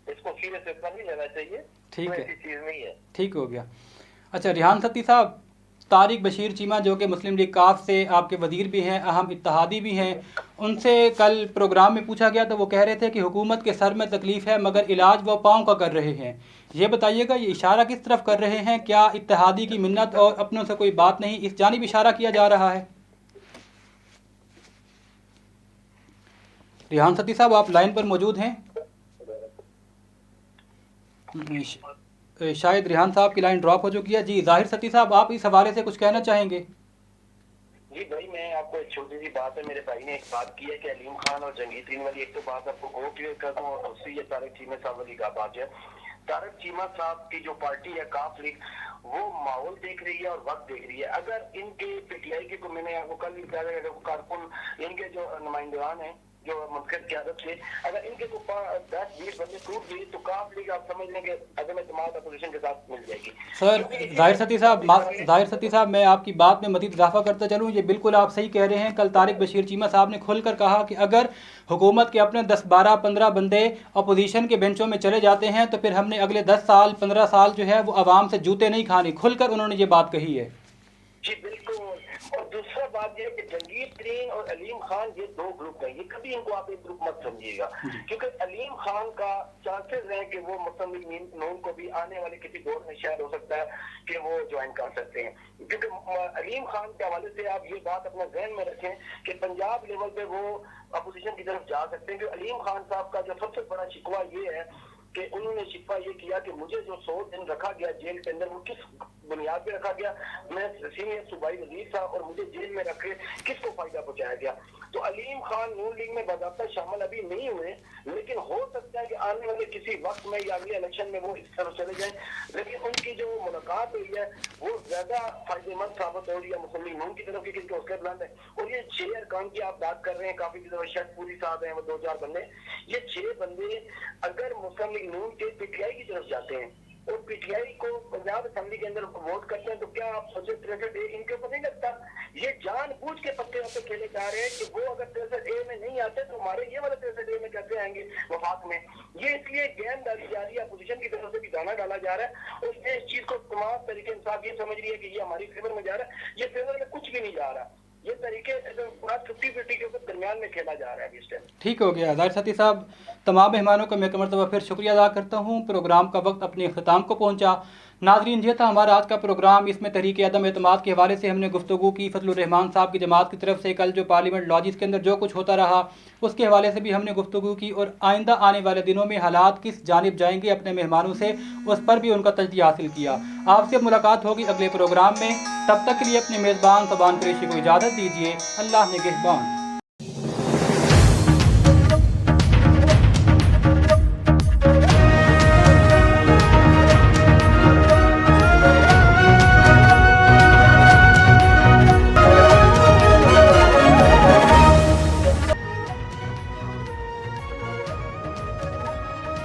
इसको सीरियस इतना नहीं लेना चाहिए। ठीक है, ऐसी चीज नहीं है। ठीक हो गया। अच्छा रिहान सत्ती साहब, तारिक बशीर चीमा जो कि मुस्लिम लीग काफ से आपके वजीर भी हैं, अहम इत्तेहादी भी हैं, उनसे कल प्रोग्राम में पूछा गया तो वो कह रहे थे कि हुकूमत के सर में तकलीफ़ है मगर इलाज वो पाँव का कर रहे हैं। ये बताइएगा ये इशारा किस तरफ कर रहे हैं? क्या इत्तेहादी की मिन्नत और अपनों से कोई बात नहीं, इस जानिब इशारा किया जा रहा है? रिहान सत्ती साहब आप लाइन पर मौजूद हैं? शायद रिहान साहब की लाइन ड्रॉप हो चुकी है। जी जाहिर सत्ती साहब, आप इस हवाले से कुछ कहना चाहेंगे? जी भाई, मैं आपको एक छोटी सी बात है, मेरे भाई ने एक बात की है कि अलीम खान और जंगीर वाली एक तो बात आपको को क्लियर कर दूं, और दूसरी ये तारिक चीमा साहब वाली का बात है। तारिक चीमा साहब की जो पार्टी है काफ लीग, वो माहौल देख रही है और वक्त देख रही है। अगर इनके पीटीआई के, मैंने आपको कल भी कहा, कारकुन इनके जो नुमाइंदान है जो मुनकर क्यादत थे, अगर इनके को 10-20 बंदे टूट गए तो काफ लीग आप समझ लेंगे अदम एतमाद अपोजिशन के साथ मिल जाएगी। सर जाहिर सती साहब, मैं आपकी बात में मज़ीद इजाफा करता चलूँ, ये बिल्कुल आप सही कह रहे हैं। कल तारिक बशीर चीमा साहब ने खुलकर कहा कि अगर हुकूमत के अपने 10, 12, 15 बंदे अपोजिशन के बेंचों में चले जाते हैं तो फिर हमने अगले 10 साल 15 साल जो है वो आवाम से जूते नहीं खाने। खुलकर उन्होंने ये बात कही है। जी बिल्कुल। और दूसरा बात यह है कि जंगीर तरीन और अलीम खान ये दो ग्रुप हैं, ये कभी इनको आप एक ग्रुप मत समझिएगा, क्योंकि अलीम खान का चांसेस है कि वो मुस्लिम लीग नून को भी आने वाले किसी दौर में शायद हो सकता है कि वो ज्वाइन कर सकते हैं, क्योंकि अलीम खान के हवाले से आप ये बात अपने जहन में रखें कि पंजाब लेवल पे वो अपोजिशन की तरफ जा सकते हैं। क्योंकि अलीम खान साहब का जो सबसे बड़ा शिकवा ये है कि उन्होंने शिकवा ये किया कि मुझे जो 100 दिन रखा गया जेल के अंदर, वो किस बुनियाद पे रखा गया, मैं सीनियर सूबाई वजीर था और मुझे जेल में रखे किसको फायदा पहुंचाया गया। तो अलीम खान नून लीग में बाकायदा शामिल अभी नहीं हुए, लेकिन हो सकता है कि आने वाले किसी वक्त में या अगले इलेक्शन में वो इस तरफ चले जाएं। लेकिन उनकी जो मुलाकात हुई है वो ज्यादा फायदेमंद साबित हो रही है मुस्लिम लीग नून की तरफ, क्योंकि हौसले बुलंद है। और ये 6 अरकान की आप बात कर रहे हैं, काफी शर्त पूरी साहब है, वो 2-4 बंदे, ये 6 बंदे अगर मुस्लिम लीग नून के पीटीआई की तरफ जाते हैं और पीटीआई को पंजाब असेंबली के अंदर वोट करते हैं, तो क्या आप सोचे 63A इनके ऊपर नहीं लगता? ये जानबूझ के पत्ते पे खेले जा रहे हैं कि वो अगर 63A में नहीं आते तो हमारे ये वाले 63A में कैसे आएंगे वफाक में। ये इसलिए गेंदबाजी जा रही है, अपोजिशन की तरफ से भी दाना डाला जा रहा है और इस चीज को तमाम तरीके इंसाफ ये समझ रही है कि ये हमारी फेवर में जा रहा है। ये फेवर में कुछ भी नहीं जा रहा, ये तरीके 50-50 के ऊपर दरमियान में खेला जा रहा है इस टाइम। ठीक हो गया जाहिर सती साहब, तमाम मेहमानों का मैं एक मरतबा फिर शुक्रिया अदा करता हूँ। प्रोग्राम का वक्त अपने अख्ताम को पहुँचा। नाजरीन, ये था हमारा आज का प्रोग्राम। इसमें तहरीक अदम एतमाद के हवाले से हमने गुफ्तगू की। फजलुर रहमान साहब की जमात की तरफ से कल जो पार्लियामेंट लॉजिस के अंदर जो कुछ होता रहा उसके हवाले से भी हमने गुफ्तगू की, और आइंदा आने वाले दिनों में हालात किस जानिब जाएंगे अपने मेहमानों से, उस पर भी उनका तजज़िया हासिल किया। आपसे मुलाकात होगी अगले प्रोग्राम में। तब तक के लिए अपने मेज़बान सबान कुरैशी को इजाज़त दीजिए। अल्लाह निगहबान।